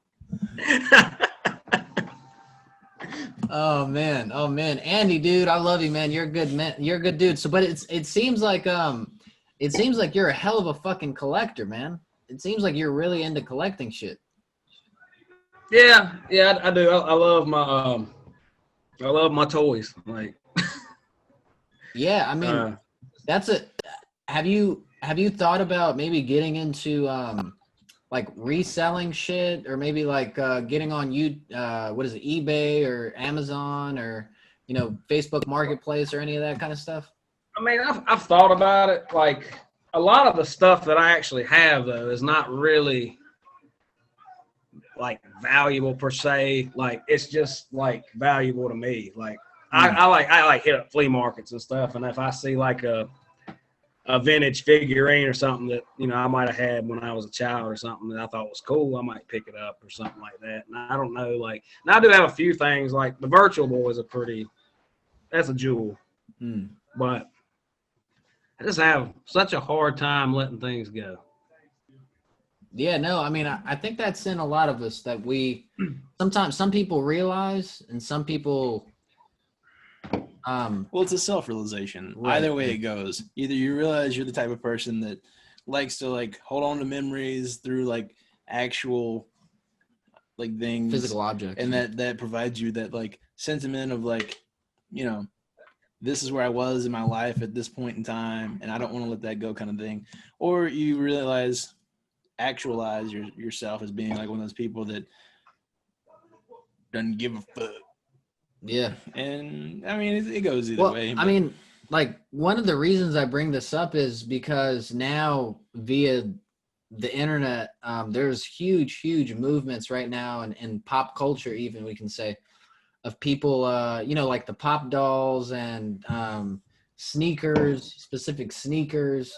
Oh man, Andy, dude, I love you, man. You're a good man. You're a good dude. So, but it seems like you're a hell of a fucking collector, man. It seems like you're really into collecting shit. Yeah, I do. I love my toys. Like, yeah, I mean, have you thought about maybe getting into like reselling shit, or maybe like getting on eBay or Amazon or Facebook Marketplace or any of that kind of stuff? I mean, I've thought about it. Like, a lot of the stuff that I actually have though is not really like valuable per se. Like, it's just like valuable to me. Like, I like hit up flea markets and stuff, and if I see like a vintage figurine or something that I might have had when I was a child or something that I thought was cool, I might pick it up or something like that. And I don't know, like, and I do have a few things, like the Virtual Boy is that's a jewel. But I just have such a hard time letting things go. Yeah, no, I mean, I think that's in a lot of us, that we sometimes, some people realize and some people well, it's a self-realization. Right. Either way it goes. Either you realize you're the type of person that likes to like hold on to memories through like actual like things, physical objects, and that provides you that like sentiment of like, this is where I was in my life at this point in time, and I don't want to let that go, kind of thing. Or you actualize yourself as being like one of those people that doesn't give a fuck. Yeah. And I mean, it goes either way. I mean, like, one of the reasons I bring this up is because now via the internet, there's huge movements right now in pop culture, even, we can say, of people, like the pop dolls and specific sneakers,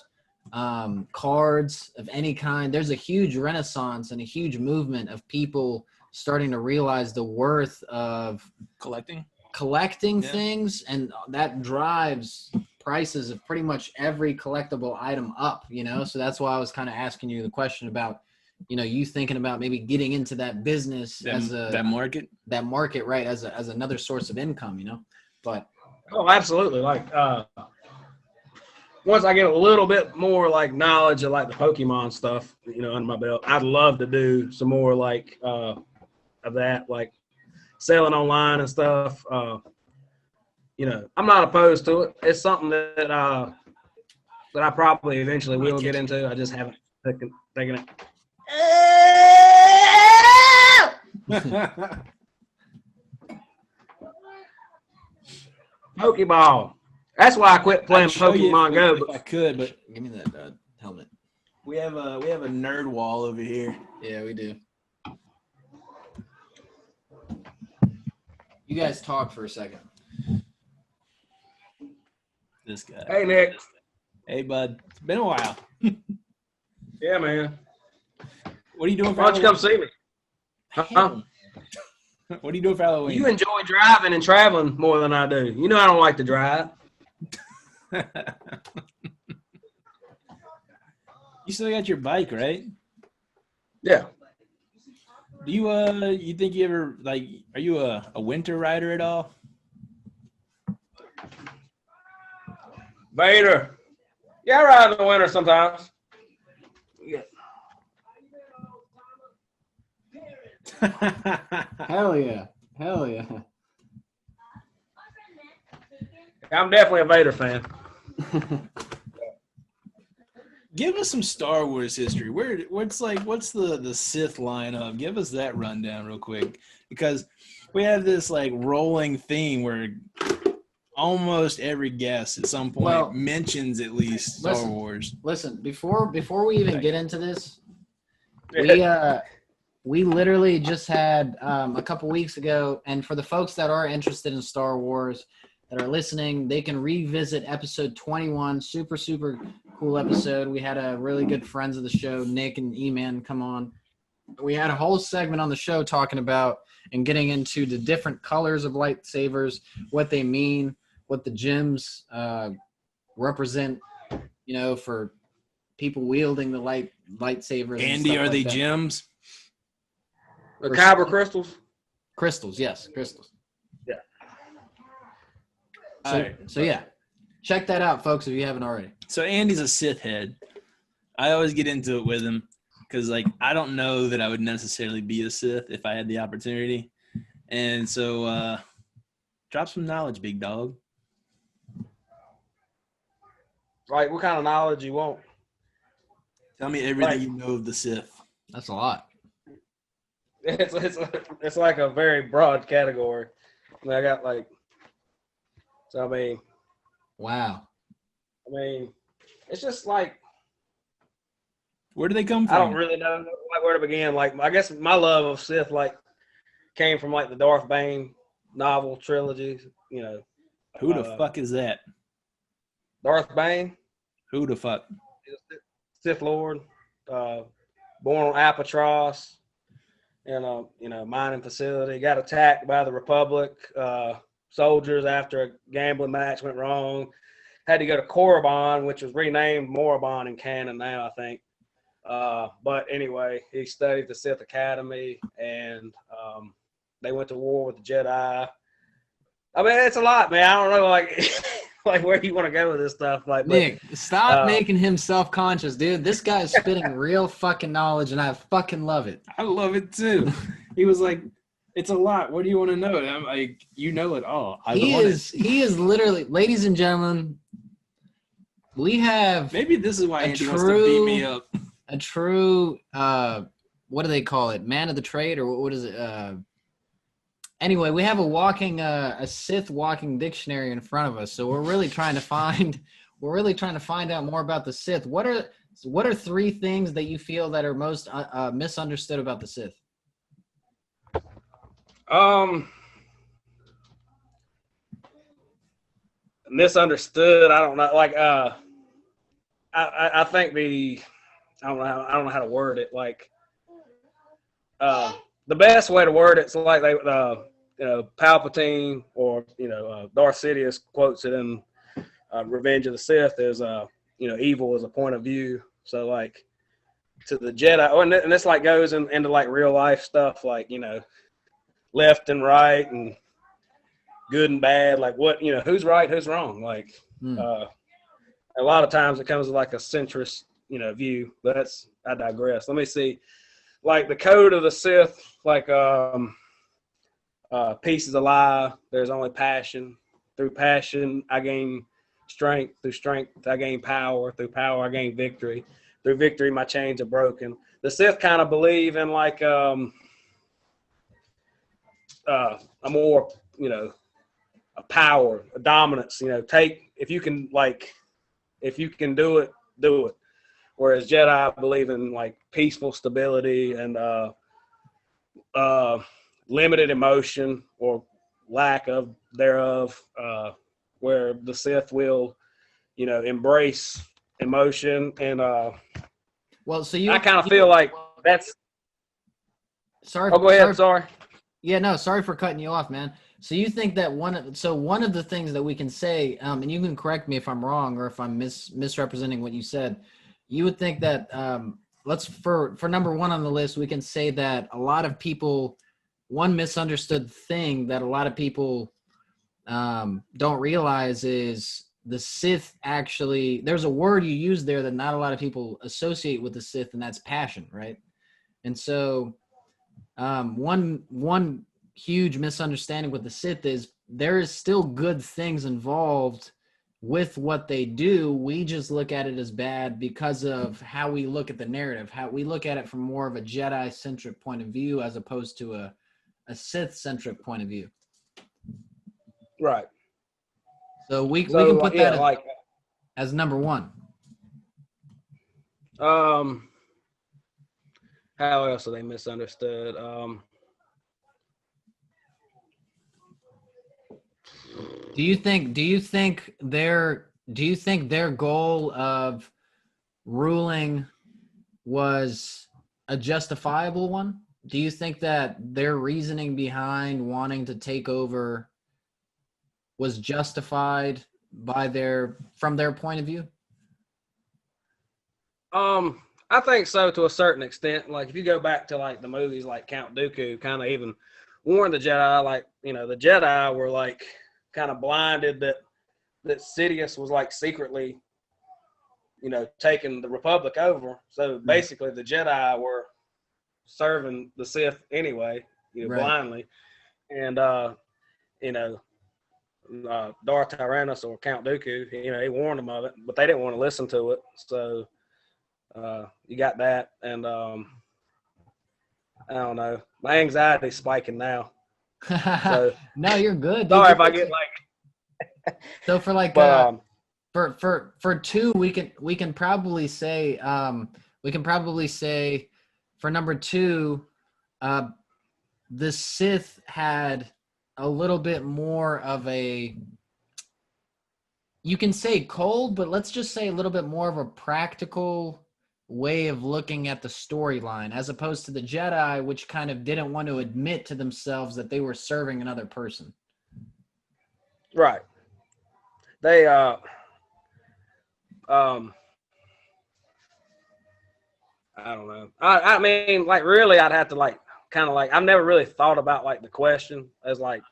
cards of any kind. There's a huge renaissance and a huge movement of people starting to realize the worth of collecting things, and that drives prices of pretty much every collectible item up, so that's why I was kind of asking you the question about you thinking about maybe getting into that business, that market, right, as another source of income, but absolutely. Like, once I get a little bit more like knowledge of like the Pokemon stuff, under my belt, I'd love to do some more like of that, like selling online and stuff. I'm not opposed to it. It's something that I probably eventually will get into. I just haven't taken it. Pokeball. That's why I quit playing Pokemon Go. If I could, but give me that helmet. We have a nerd wall over here. Yeah, we do. You guys talk for a second. This guy. Hey, Nick. Hey, bud. It's been a while. Yeah, man. What are you doing for Why don't you come see me? What are you doing for Halloween? You enjoy driving and traveling more than I do. I don't like to drive. You still got your bike, right? Yeah. Do you think you ever, like, are you a winter rider at all? Vader. Yeah, I ride in the winter sometimes. Yeah. Hell yeah. I'm definitely a Vader fan. Give us some Star Wars history. What's the Sith lineup? Give us that rundown real quick, because we have this like rolling theme where almost every guest at some point mentions at least Star Wars. Listen, before we even get into this, we literally just had a couple weeks ago, and for the folks that are interested in Star Wars that are listening, they can revisit episode 21. Super cool episode. We had a really good friends of the show, Nick and E-Man, come on. We had a whole segment on the show talking about and getting into the different colors of lightsabers, what they mean, what the gems represent, for people wielding the lightsabers. Andy, are they gems? The kyber crystals? Crystals, yes, crystals. Yeah. So yeah, check that out, folks, if you haven't already. So Andy's a Sith head. I always get into it with him because, like, I don't know that I would necessarily be a Sith if I had the opportunity. And so drop some knowledge, big dog. Like, what kind of knowledge you want? Tell me everything you know of the Sith. That's a lot. It's like a very broad category. I got Wow. It's just like, where do they come from? I don't really know where to begin. Like, I guess my love of Sith came from the Darth Bane novel trilogy. Who the fuck is that? Darth Bane. Who the fuck? Sith Lord, born on Albatross, in a mining facility. Got attacked by the Republic soldiers after a gambling match went wrong. Had to go to Korriban, which was renamed Morabon in canon now, I think. But anyway, he studied the Sith Academy, and they went to war with the Jedi. I mean, it's a lot, man. I don't know, like where you want to go with this stuff. Nick, stop making him self-conscious, dude. This guy is spitting real fucking knowledge, and I fucking love it. I love it too. He was like, "It's a lot. What do you want to know?" And I'm like, "You know it all." He is literally, ladies and gentlemen, we have maybe this is why Andy wants to beat me up. A true, what do they call it? Man of the trade, or what is it? Anyway, we have a Sith walking dictionary in front of us, so we're really trying to find out more about the Sith. What are three things that you feel that are most misunderstood about the Sith? Misunderstood. I don't know. I think I don't know how to word it. The best way to word it's like Palpatine or Darth Sidious quotes it in Revenge of the Sith is evil is a point of view. So to the Jedi, and this goes into real life stuff, left and right and good and bad, who's right, who's wrong. A lot of times it comes with a centrist view, but I digress. Let me see. The code of the Sith, peace is a lie. There's only passion. Through passion, I gain strength. Through strength, I gain power. Through power, I gain victory. Through victory, my chains are broken. The Sith kind of believe in a more, a power, a dominance. If you can do it, do it. Whereas Jedi believe in peaceful stability and limited emotion or lack of thereof, where the Sith will, embrace emotion and I kind of feel like that's. Sorry. Oh, go ahead. Sorry. Yeah, no, sorry for cutting you off, man. So you think that one of the things that we can say, and you can correct me if I'm wrong or if I'm misrepresenting what you said, you would think that for number one on the list, we can say that a lot of people, one misunderstood thing that a lot of people don't realize is the Sith actually, there's a word you use there that not a lot of people associate with the Sith, and that's passion, right? And so one huge misunderstanding with the Sith is there is still good things involved with what they do. We just look at it as bad because of how we look at the narrative, how we look at it from more of a Jedi-centric point of view as opposed to a Sith-centric point of view. Right. So we can put that as number one. How else are they misunderstood? Do you think their goal of ruling was a justifiable one? Do you think that their reasoning behind wanting to take over was justified from their point of view? I think so to a certain extent. Like if you go back to like the movies like Count Dooku kind of even warned the Jedi, like, you know, the Jedi were like kind of blinded that Sidious was like secretly, you know, taking the Republic over. So basically the Jedi were serving the Sith anyway, you know, blindly. And you know, Darth Tyrannus or Count Dooku, you know, he warned them of it, but they didn't want to listen to it. So you got that, and I don't know. My anxiety's spiking now. So no, you're good. Sorry if I get like. So for like for two, we can probably say for number two, the Sith had a little bit more of a, you can say cold, but let's just say a little bit more of a practical way of looking at the storyline, as opposed to the Jedi, which kind of didn't want to admit to themselves that they were serving another person. Right. They I don't know. I mean, like, really, I'd have to like kind of like, I've never really thought about like the question as like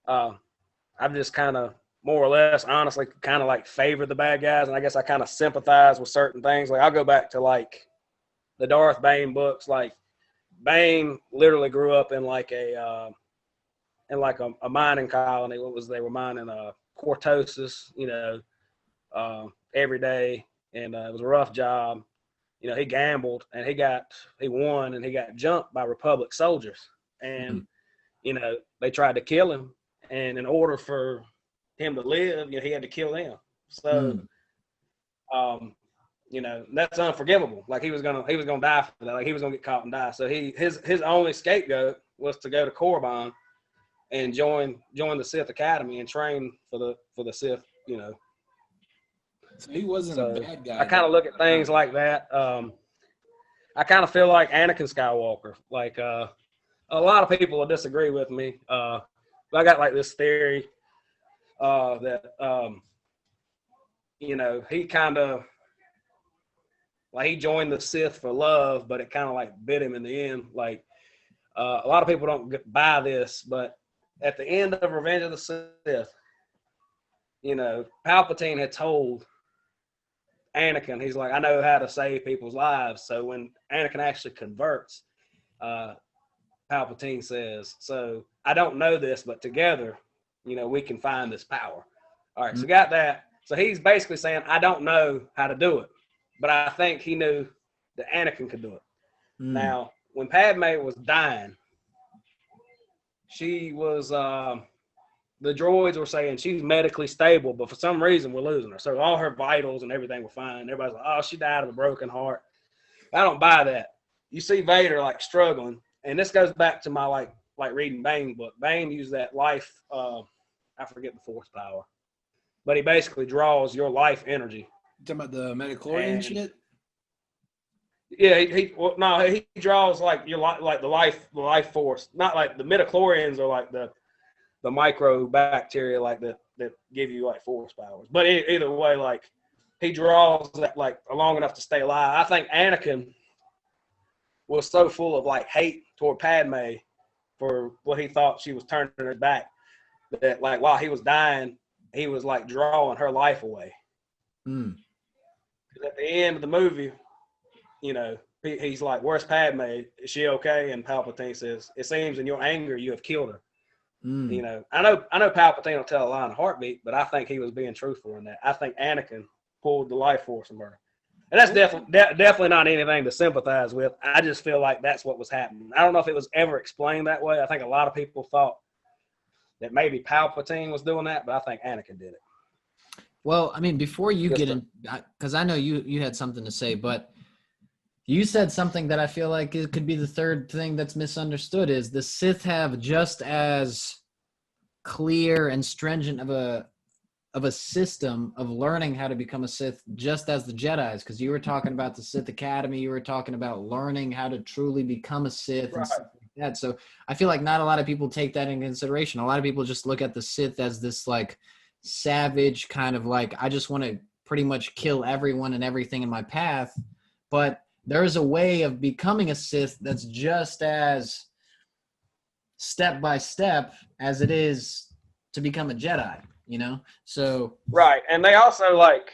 I've just kind of more or less honestly kind of like favored the bad guys, and I guess I kind of sympathize with certain things. Like I'll go back to like the Darth Bane books. Like Bane literally grew up in like a mining colony. They were mining cortosis, you know, every day, and it was a rough job. You know, he gambled and he won, and he got jumped by Republic soldiers, and you know, they tried to kill him, and in order for him to live, you know, he had to kill them. So you know, that's unforgivable. Like he was gonna die for that. Like he was gonna get caught and die. So his only scapegoat was to go to Korriban and join the Sith Academy and train for the Sith, you know. So he wasn't a bad guy. I kind of look at things like that. I kind of feel like Anakin Skywalker. Like a lot of people will disagree with me. But I got like this theory that you know, he kind of like he joined the Sith for love, but it kind of like bit him in the end. Like a lot of people don't buy this, but at the end of Revenge of the Sith, you know, Palpatine had told Anakin, he's like, I know how to save people's lives. So when Anakin actually converts, Palpatine says, so I don't know this, but together, you know, we can find this power. All right, so got that. So he's basically saying, I don't know how to do it, but I think he knew that Anakin could do it. Now, when Padme was dying, she was, the droids were saying she's medically stable, but for some reason we're losing her. So all her vitals and everything were fine. Everybody's like, oh, she died of a broken heart. I don't buy that. You see Vader like struggling, and this goes back to my like reading Bane book. Bane used that life, I forget the force power, but he basically draws your life energy. You talking about the midichlorian shit? Yeah, he draws like your like the life force. Not like the midichlorians are like the microbacteria like that give you like force powers. But either way, like he draws that like long enough to stay alive. I think Anakin was so full of like hate toward Padme for what he thought she was turning her back, that like while he was dying, he was like drawing her life away. At the end of the movie, you know, he's like, where's Padme? Is she okay? And Palpatine says, it seems in your anger you have killed her. You know, I know Palpatine will tell a lie in a heartbeat, but I think he was being truthful in that. I think Anakin pulled the life force from her. And that's definitely not anything to sympathize with. I just feel like that's what was happening. I don't know if it was ever explained that way. I think a lot of people thought that maybe Palpatine was doing that, but I think Anakin did it. Well, I mean, before you get in, because I know you had something to say, but you said something that I feel like it could be the third thing that's misunderstood is the Sith have just as clear and stringent of a system of learning how to become a Sith just as the Jedis, because you were talking about the Sith Academy, you were talking about learning how to truly become a Sith and stuff like that. So I feel like not a lot of people take that into consideration. A lot of people just look at the Sith as this like savage kind of like, I just want to pretty much kill everyone and everything in my path. But there's a way of becoming a Sith that's just as step by step as it is to become a Jedi, you know? So right. And they also like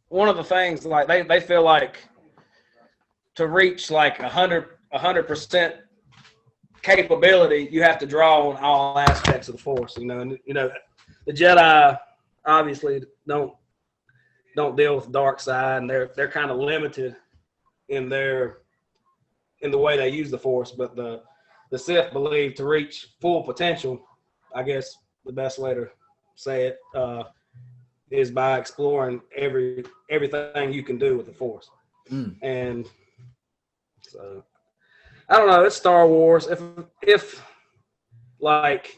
one of the things like they feel like to reach like 100% capability, you have to draw on all aspects of the Force, you know. And you know, the Jedi obviously don't deal with the dark side, and they're kind of limited in the way they use the Force, but the Sith believe to reach full potential, I guess the best way to say it is by exploring everything you can do with the Force. And so I don't know, it's Star Wars. If like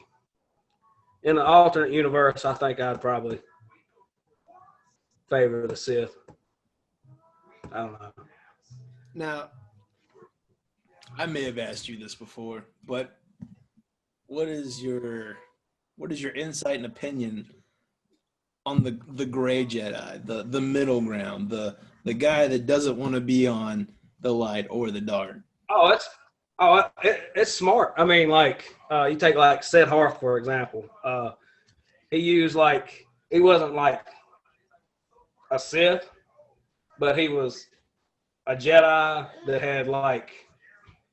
in an alternate universe, I think I'd probably favor the Sith. I don't know. Now, I may have asked you this before, but what is your insight and opinion on the gray Jedi, the middle ground, the guy that doesn't want to be on the light or the dark? It's smart. I mean, like you take like Sid Harth for example. He wasn't like a Sith, but he was a Jedi that had like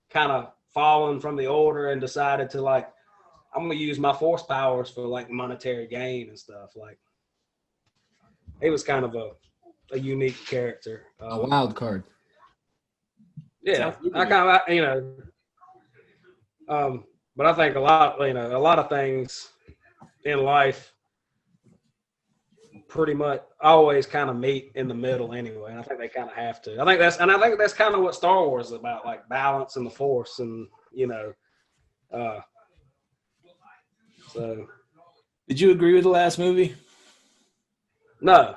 kind of fallen from the order and decided to like, I'm gonna use my Force powers for like monetary gain and stuff. Like, he was kind of a unique character, a wild card. Yeah, I kind of but I think a lot of things in life pretty much always kind of meet in the middle anyway, and I think they kind of have to. I think that's kind of what Star Wars is about, like balance and the Force, and you know. So, did you agree with the last movie? No,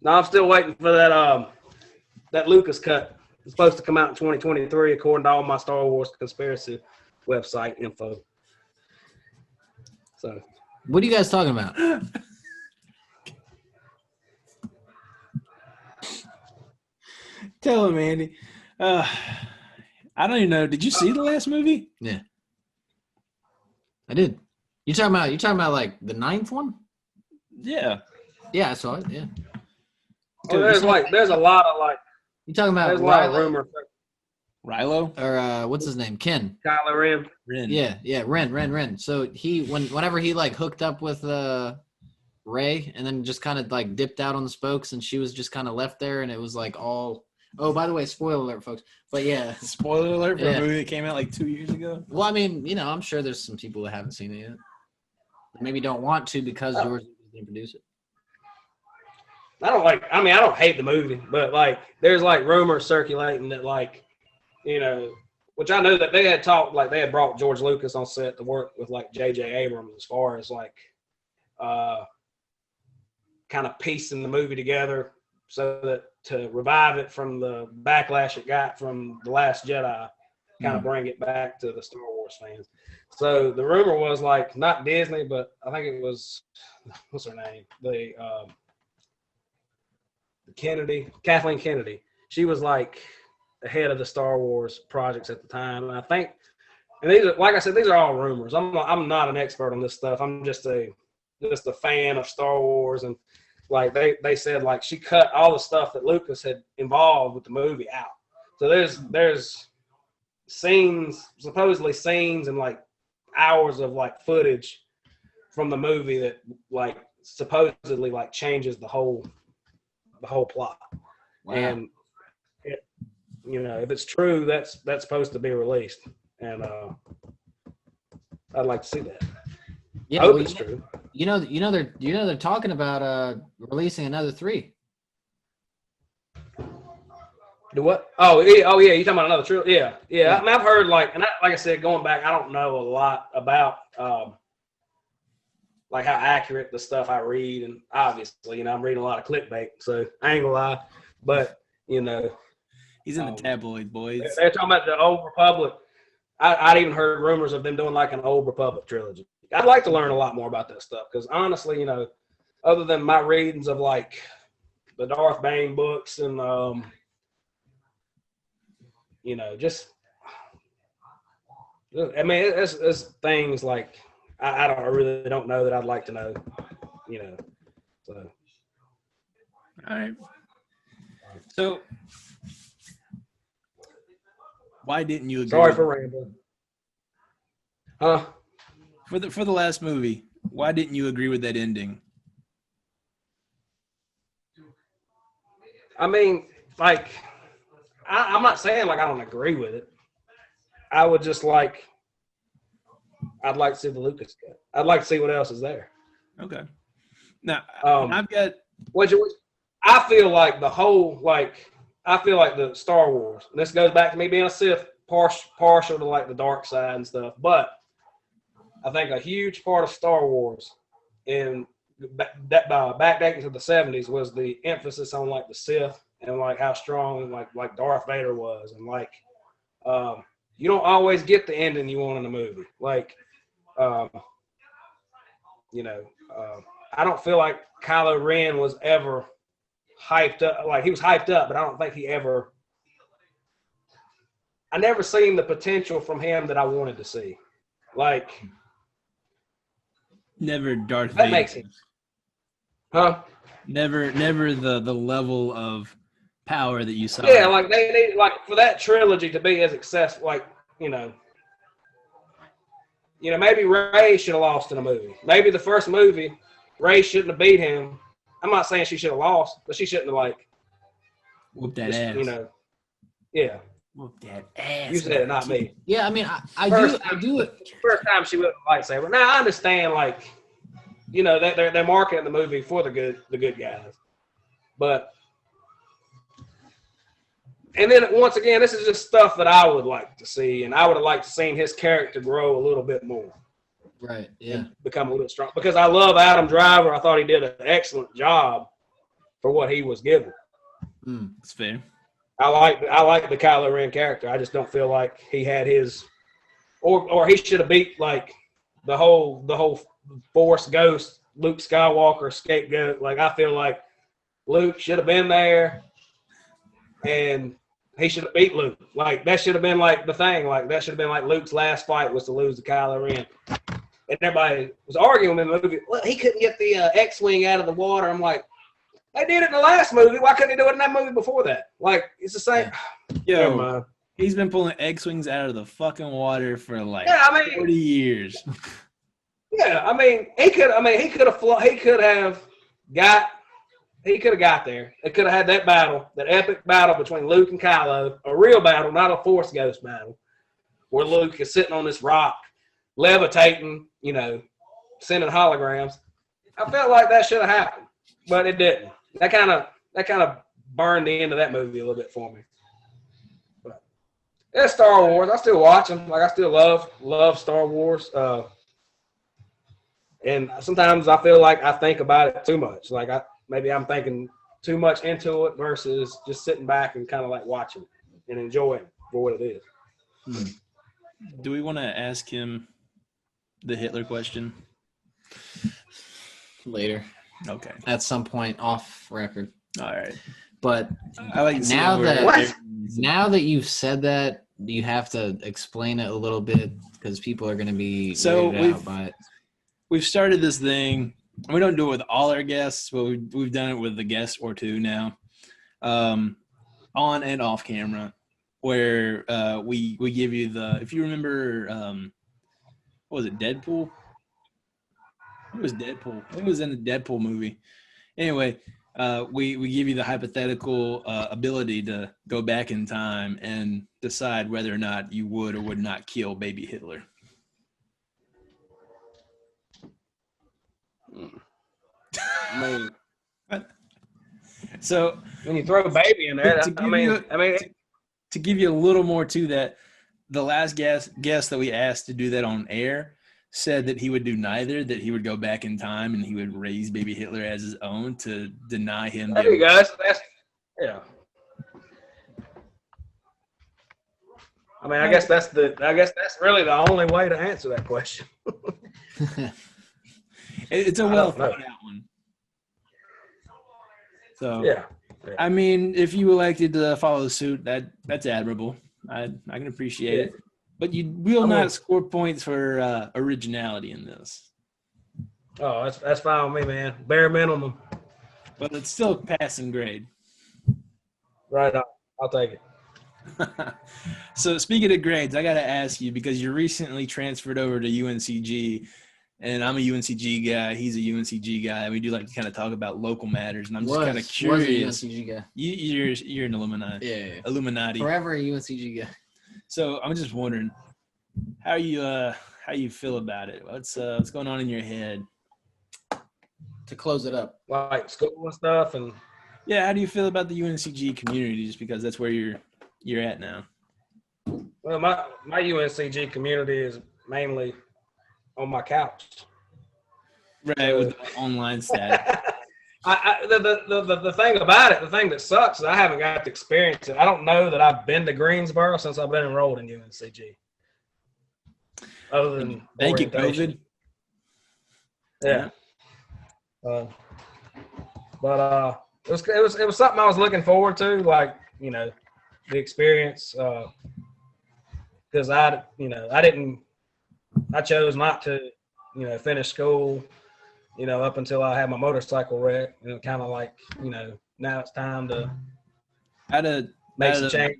I'm still waiting for that Lucas cut. It's supposed to come out in 2023, according to all my Star Wars conspiracy website info. So, what are you guys talking about? Tell him, Andy. I don't even know. Did you see the last movie? Yeah, I did. You talking about like the 9th one? Yeah. Yeah, I saw it. Yeah. Dude, there's a lot of like. You talking about? There's a lot of rumors. Rilo? Or what's his name? Ken. Kylo Ren. Yeah, Ren. So whenever he like hooked up with Rey and then just kind of like dipped out on the spokes and she was just kind of left there and it was like all. Oh, by the way, spoiler alert, folks. But yeah. Spoiler alert for a movie that came out like 2 years ago? Well, I mean, you know, I'm sure there's some people that haven't seen it yet. Maybe don't want to because George didn't produce it. I don't hate the movie, but like there's like rumors circulating that like, you know, which I know that they had talked, like they had brought George Lucas on set to work with like J.J. Abrams as far as like kind of piecing the movie together so that to revive it from the backlash it got from The Last Jedi, kind of bring it back to the Star Wars fans. So the rumor was like not Disney, but I think it was, what's her name? The Kathleen Kennedy. She was like the head of the Star Wars projects at the time. And I think, and these are, like I said, these are all rumors. I'm not an expert on this stuff. I'm just a fan of Star Wars. And like they said, like she cut all the stuff that Lucas had involved with the movie out. So there's supposedly scenes and like hours of like footage from the movie that like supposedly like changes the whole plot. Wow. And it, if it's true, that's supposed to be released, and I'd like to see that. Yeah, I hope it's true. They're talking about releasing another 3. Do what? Oh yeah. You talking about another trilogy? Yeah. Yeah. I mean, I've heard like I said, going back, I don't know a lot about like how accurate the stuff I read, and obviously, I'm reading a lot of clickbait, so I ain't gonna lie. But he's in the tabloid, boys. They're talking about the Old Republic. I'd even heard rumors of them doing like an Old Republic trilogy. I'd like to learn a lot more about that stuff because honestly, other than my readings of like the Darth Bane books and just I mean, it's things like I really don't know that I'd like to know, So. All right. So, why didn't you agree? Sorry for rambling. Huh? For the last movie, why didn't you agree with that ending? I mean, like, I'm not saying like I don't agree with it. I would just like, I'd like to see the Lucas cut. I'd like to see what else is there. Okay. Now, I've got. I feel like I feel like the Star Wars. And this goes back to me being a Sith, partial to like the dark side and stuff. But I think a huge part of Star Wars in backdating to the 70s was the emphasis on like the Sith and like how strong like Darth Vader was, and like you don't always get the ending you want in a movie. Like I don't feel like Kylo Ren was ever hyped up. Like, he was hyped up, but I don't think I never seen the potential from him that I wanted to see. Like, never Darth that Vader. makes sense. Huh? Never the level of power that you saw. Yeah, like they need, like, for that trilogy to be as successful, like, maybe Rey should have lost in a movie. Maybe the first movie, Rey shouldn't have beat him. I'm not saying she should have lost, but she shouldn't have like whooped that ass. Yeah. Whoop that ass. You said it, not me. Yeah, I mean, I do it. First time she went with a lightsaber. Now I understand, like, they're marketing the movie for the good guys, but and then once again, this is just stuff that I would like to see, and I would have liked to seen his character grow a little bit more. Right. Yeah. Become a little strong, because I love Adam Driver. I thought he did an excellent job for what he was given. That's fair. I like the Kylo Ren character. I just don't feel like he had his, or he should have beat like the whole Force ghost Luke Skywalker scapegoat. Like, I feel like Luke should have been there, and he should have beat Luke. Like, that should have been like the thing. Like, that should have been like Luke's last fight was to lose to Kylo Ren. And everybody was arguing in the movie, well, he couldn't get the X-Wing out of the water. I'm like, they did it in the last movie. Why couldn't he do it in that movie before that? Like, it's the same. Yo, he's been pulling X-Wings out of the fucking water for like 40 years. Yeah, I mean, he could have got there. They could have had that battle, that epic battle between Luke and Kylo, a real battle, not a Force ghost battle, where Luke is sitting on this rock, levitating, sending holograms. I felt like that should have happened, but it didn't. That kind of burned the end of that movie a little bit for me. But it's Star Wars. I still watch them. Like, I still love Star Wars. And sometimes I feel like I think about it too much. Like, maybe I'm thinking too much into it versus just sitting back and kind of like watching it and enjoying it for what it is. Do we want to ask him the Hitler question? Later. Okay. At some point off record. All right. But I like now that you've said that, you have to explain it a little bit because people are going to be weirded out by it. We've started this thing. We don't do it with all our guests, but we've done it with a guest or two now, on and off camera, where we give you if you remember, what was it, Deadpool? It was Deadpool. It was in the Deadpool movie. Anyway, we give you the hypothetical ability to go back in time and decide whether or not you would or would not kill baby Hitler. I mean, so when you throw a baby in there, to give you a little more to that, the last guest that we asked to do that on air said that he would do neither, that he would go back in time and he would raise baby Hitler as his own to deny him. There you go. Yeah. I mean, I guess that's really the only way to answer that question. It's a well thought out one. So yeah. I mean, if you elected to follow suit, that's admirable. I can appreciate it. But you will not score points for originality in this. Oh, that's fine with me, man. Bare minimum. But it's still a passing grade. Right on. I'll take it. So speaking of grades, I got to ask you, because you recently transferred over to UNCG, and I'm a UNCG guy. He's a UNCG guy. We do like to kind of talk about local matters, and I'm just kind of curious. Was a UNCG guy. You're an Illuminati. Yeah. Illuminati. Forever a UNCG guy. So I'm just wondering, how you feel about it? What's going on in your head? To close it up, like school and stuff, and yeah, how do you feel about the UNCG community? Just because that's where you're at now. Well, my UNCG community is mainly on my couch. Right, with the online status. The thing about it, the thing that sucks is I haven't got to experience it. I don't know that I've been to Greensboro since I've been enrolled in UNCG. Other than thank you, COVID. Yeah. But it was something I was looking forward to, like, you know, the experience. Because I chose not to, you know, finish school, you know, up until I had my motorcycle wreck. And kind of like, you know, now it's time to make some change.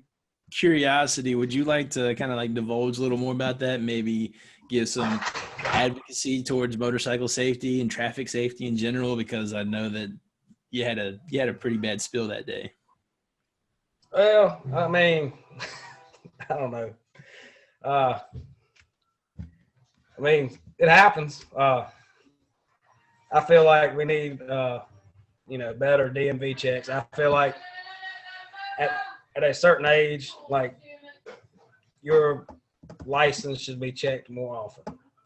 Curiosity, would you like to kind of like divulge a little more about that? Maybe give some advocacy towards motorcycle safety and traffic safety in general, because I know that you had a pretty bad spill that day. Well, I mean, I don't know. I mean, it happens. I feel like we need, you know, better DMV checks. I feel like at a certain age, like, your license should be checked more often.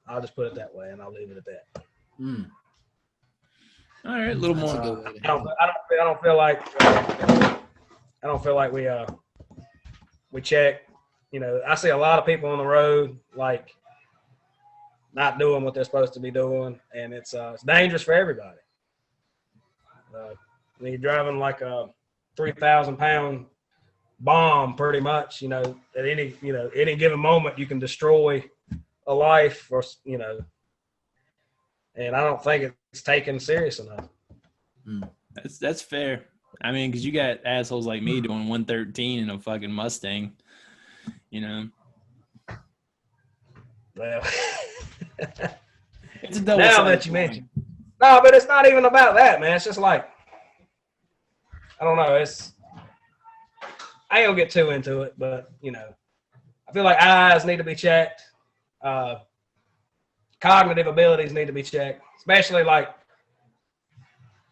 I'll just put it that way, and I'll leave it at that. All right, a little more. I don't feel like we check. You know, I see a lot of people on the road like not doing what they're supposed to be doing, and it's dangerous for everybody. When you're driving like a 3,000-pound bomb, pretty much, you know, at any given moment you can destroy a life, or, you know, and I don't think it's taken serious enough. That's fair. I mean, because you got assholes like me doing 113 in a fucking Mustang, you know. Well, it's a double now that you mention, no, but it's not even about that, man. It's just like, I don't know. I ain't gonna get too into it, but, you know, I feel like eyes need to be checked. Cognitive abilities need to be checked, especially like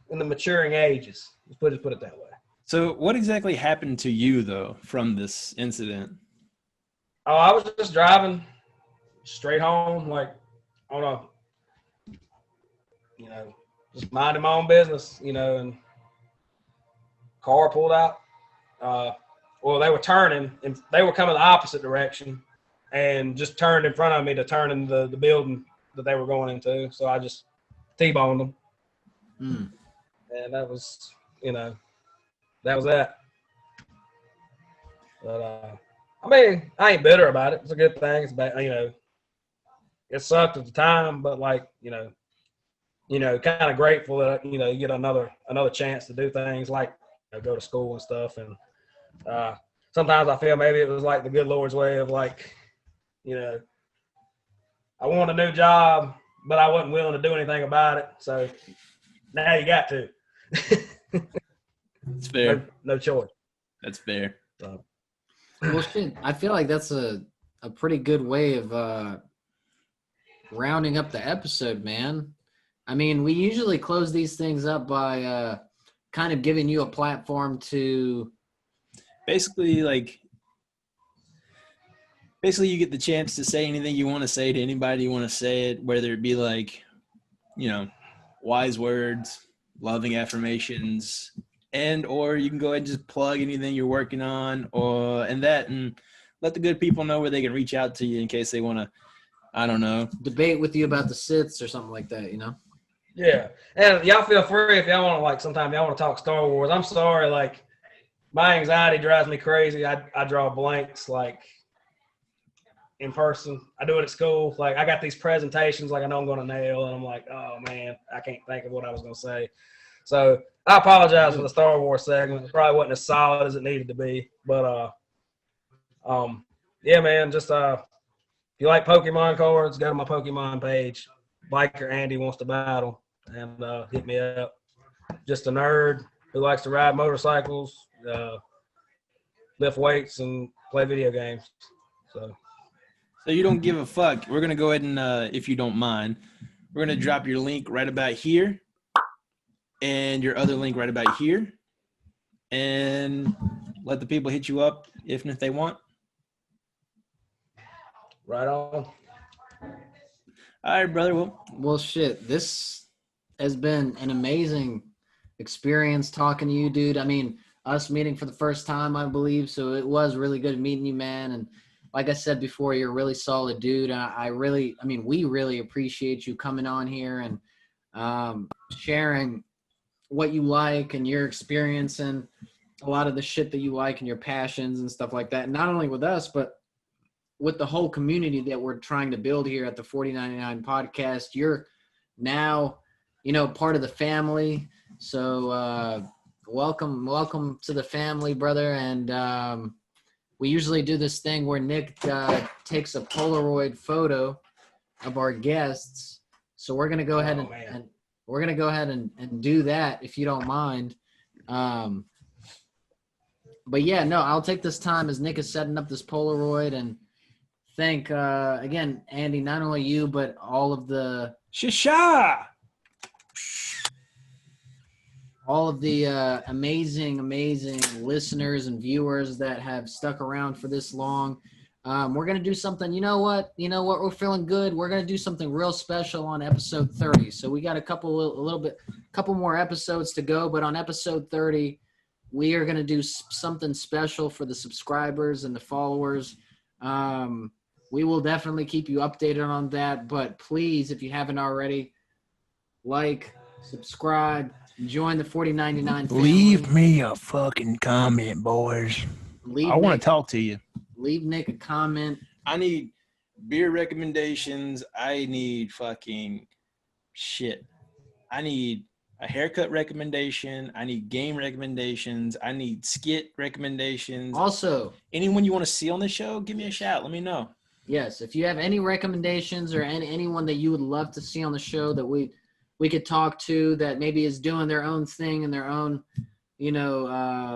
in the maturing ages. Let's put it that way. So what exactly happened to you, though, from this incident? Oh, I was just driving straight home, like, on a, you know, just minding my own business, you know, and car pulled out. Well, they were turning, and they were coming the opposite direction, and just turned in front of me to turn in the building that they were going into. So I just T-boned them. And that was, you know, that was that. But, I mean, I ain't bitter about it. It's a good thing. It's bad, you know, it sucked at the time, but, like, you know, kind of grateful that, you know, you get another chance to do things like, you know, go to school and stuff. And sometimes I feel maybe it was like the good Lord's way of, like, you know, I want a new job, but I wasn't willing to do anything about it. So now you got to. It's fair. No choice. That's fair. Well, shit, I feel like that's a pretty good way of rounding up the episode, man. I mean, we usually close these things up by kind of giving you a platform to basically you get the chance to say anything you want to say to anybody you want to say it, whether it be like, you know, wise words, loving affirmations, and or you can go ahead and just plug anything you're working on and let the good people know where they can reach out to you in case they want to, I don't know, debate with you about the Siths or something like that, you know? Yeah. And y'all feel free if y'all want to, like, sometimes y'all want to talk Star Wars. I'm sorry, like, my anxiety drives me crazy. I draw blanks, like, in person. I do it at school. Like, I got these presentations, like, I know I'm going to nail, and I'm like, oh, man, I can't think of what I was going to say. So I apologize for the Star Wars segment. It probably wasn't as solid as it needed to be. But, yeah, man, just if you like Pokemon cards, go to my Pokemon page. Biker Andy wants to battle, and hit me up. Just a nerd who likes to ride motorcycles, lift weights, and play video games. So you don't give a fuck. We're going to go ahead and, if you don't mind, we're going to drop your link right about here and your other link right about here, and let the people hit you up if they want. Right on. All right, brother. Well, shit, this has been an amazing experience talking to you, dude. I mean, us meeting for the first time, I believe, so it was really good meeting you, man. And like I said before, you're a really solid dude. We really appreciate you coming on here and sharing what you like and your experience and a lot of the shit that you like and your passions and stuff like that. And not only with us, but with the whole community that we're trying to build here at the 4099 podcast. You're now, part of the family. So welcome to the family, brother. And we usually do this thing where Nick takes a Polaroid photo of our guests. So we're gonna go ahead and do that if you don't mind. But yeah, no, I'll take this time as Nick is setting up this Polaroid and thank again, Andy, not only you but all of the amazing listeners and viewers that have stuck around for this long. We're gonna do something. You know what? We're feeling good. We're gonna do something real special on episode 30. So we got a couple more episodes to go, but on episode 30, we are gonna do something special for the subscribers and the followers. We will definitely keep you updated on that, but please, if you haven't already, like, subscribe, join the 4099 family. Leave me a fucking comment, boys. I want to talk to you. Leave Nick a comment. I need beer recommendations. I need fucking shit. I need a haircut recommendation. I need game recommendations. I need skit recommendations. Also, anyone you want to see on the show, give me a shout. Let me know. Yes, if you have any recommendations or anyone that you would love to see on the show that we could talk to that maybe is doing their own thing in their own,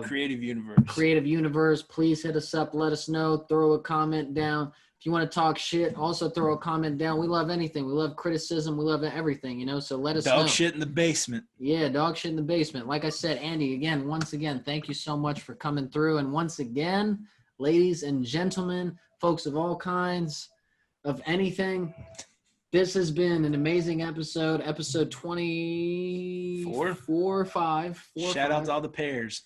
creative universe, please hit us up. Let us know. Throw a comment down. If you want to talk shit, also throw a comment down. We love anything. We love criticism. We love everything, so let us know. Dog shit in the basement. Yeah, dog shit in the basement. Like I said, Andy, once again, thank you so much for coming through. And once again, ladies and gentlemen, folks of all kinds of anything, this has been an amazing episode 24 or 5. Shout out to all the pairs.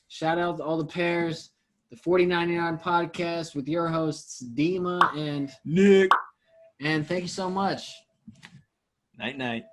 The 4099 podcast with your hosts Dima and Nick. And thank you so much. Night.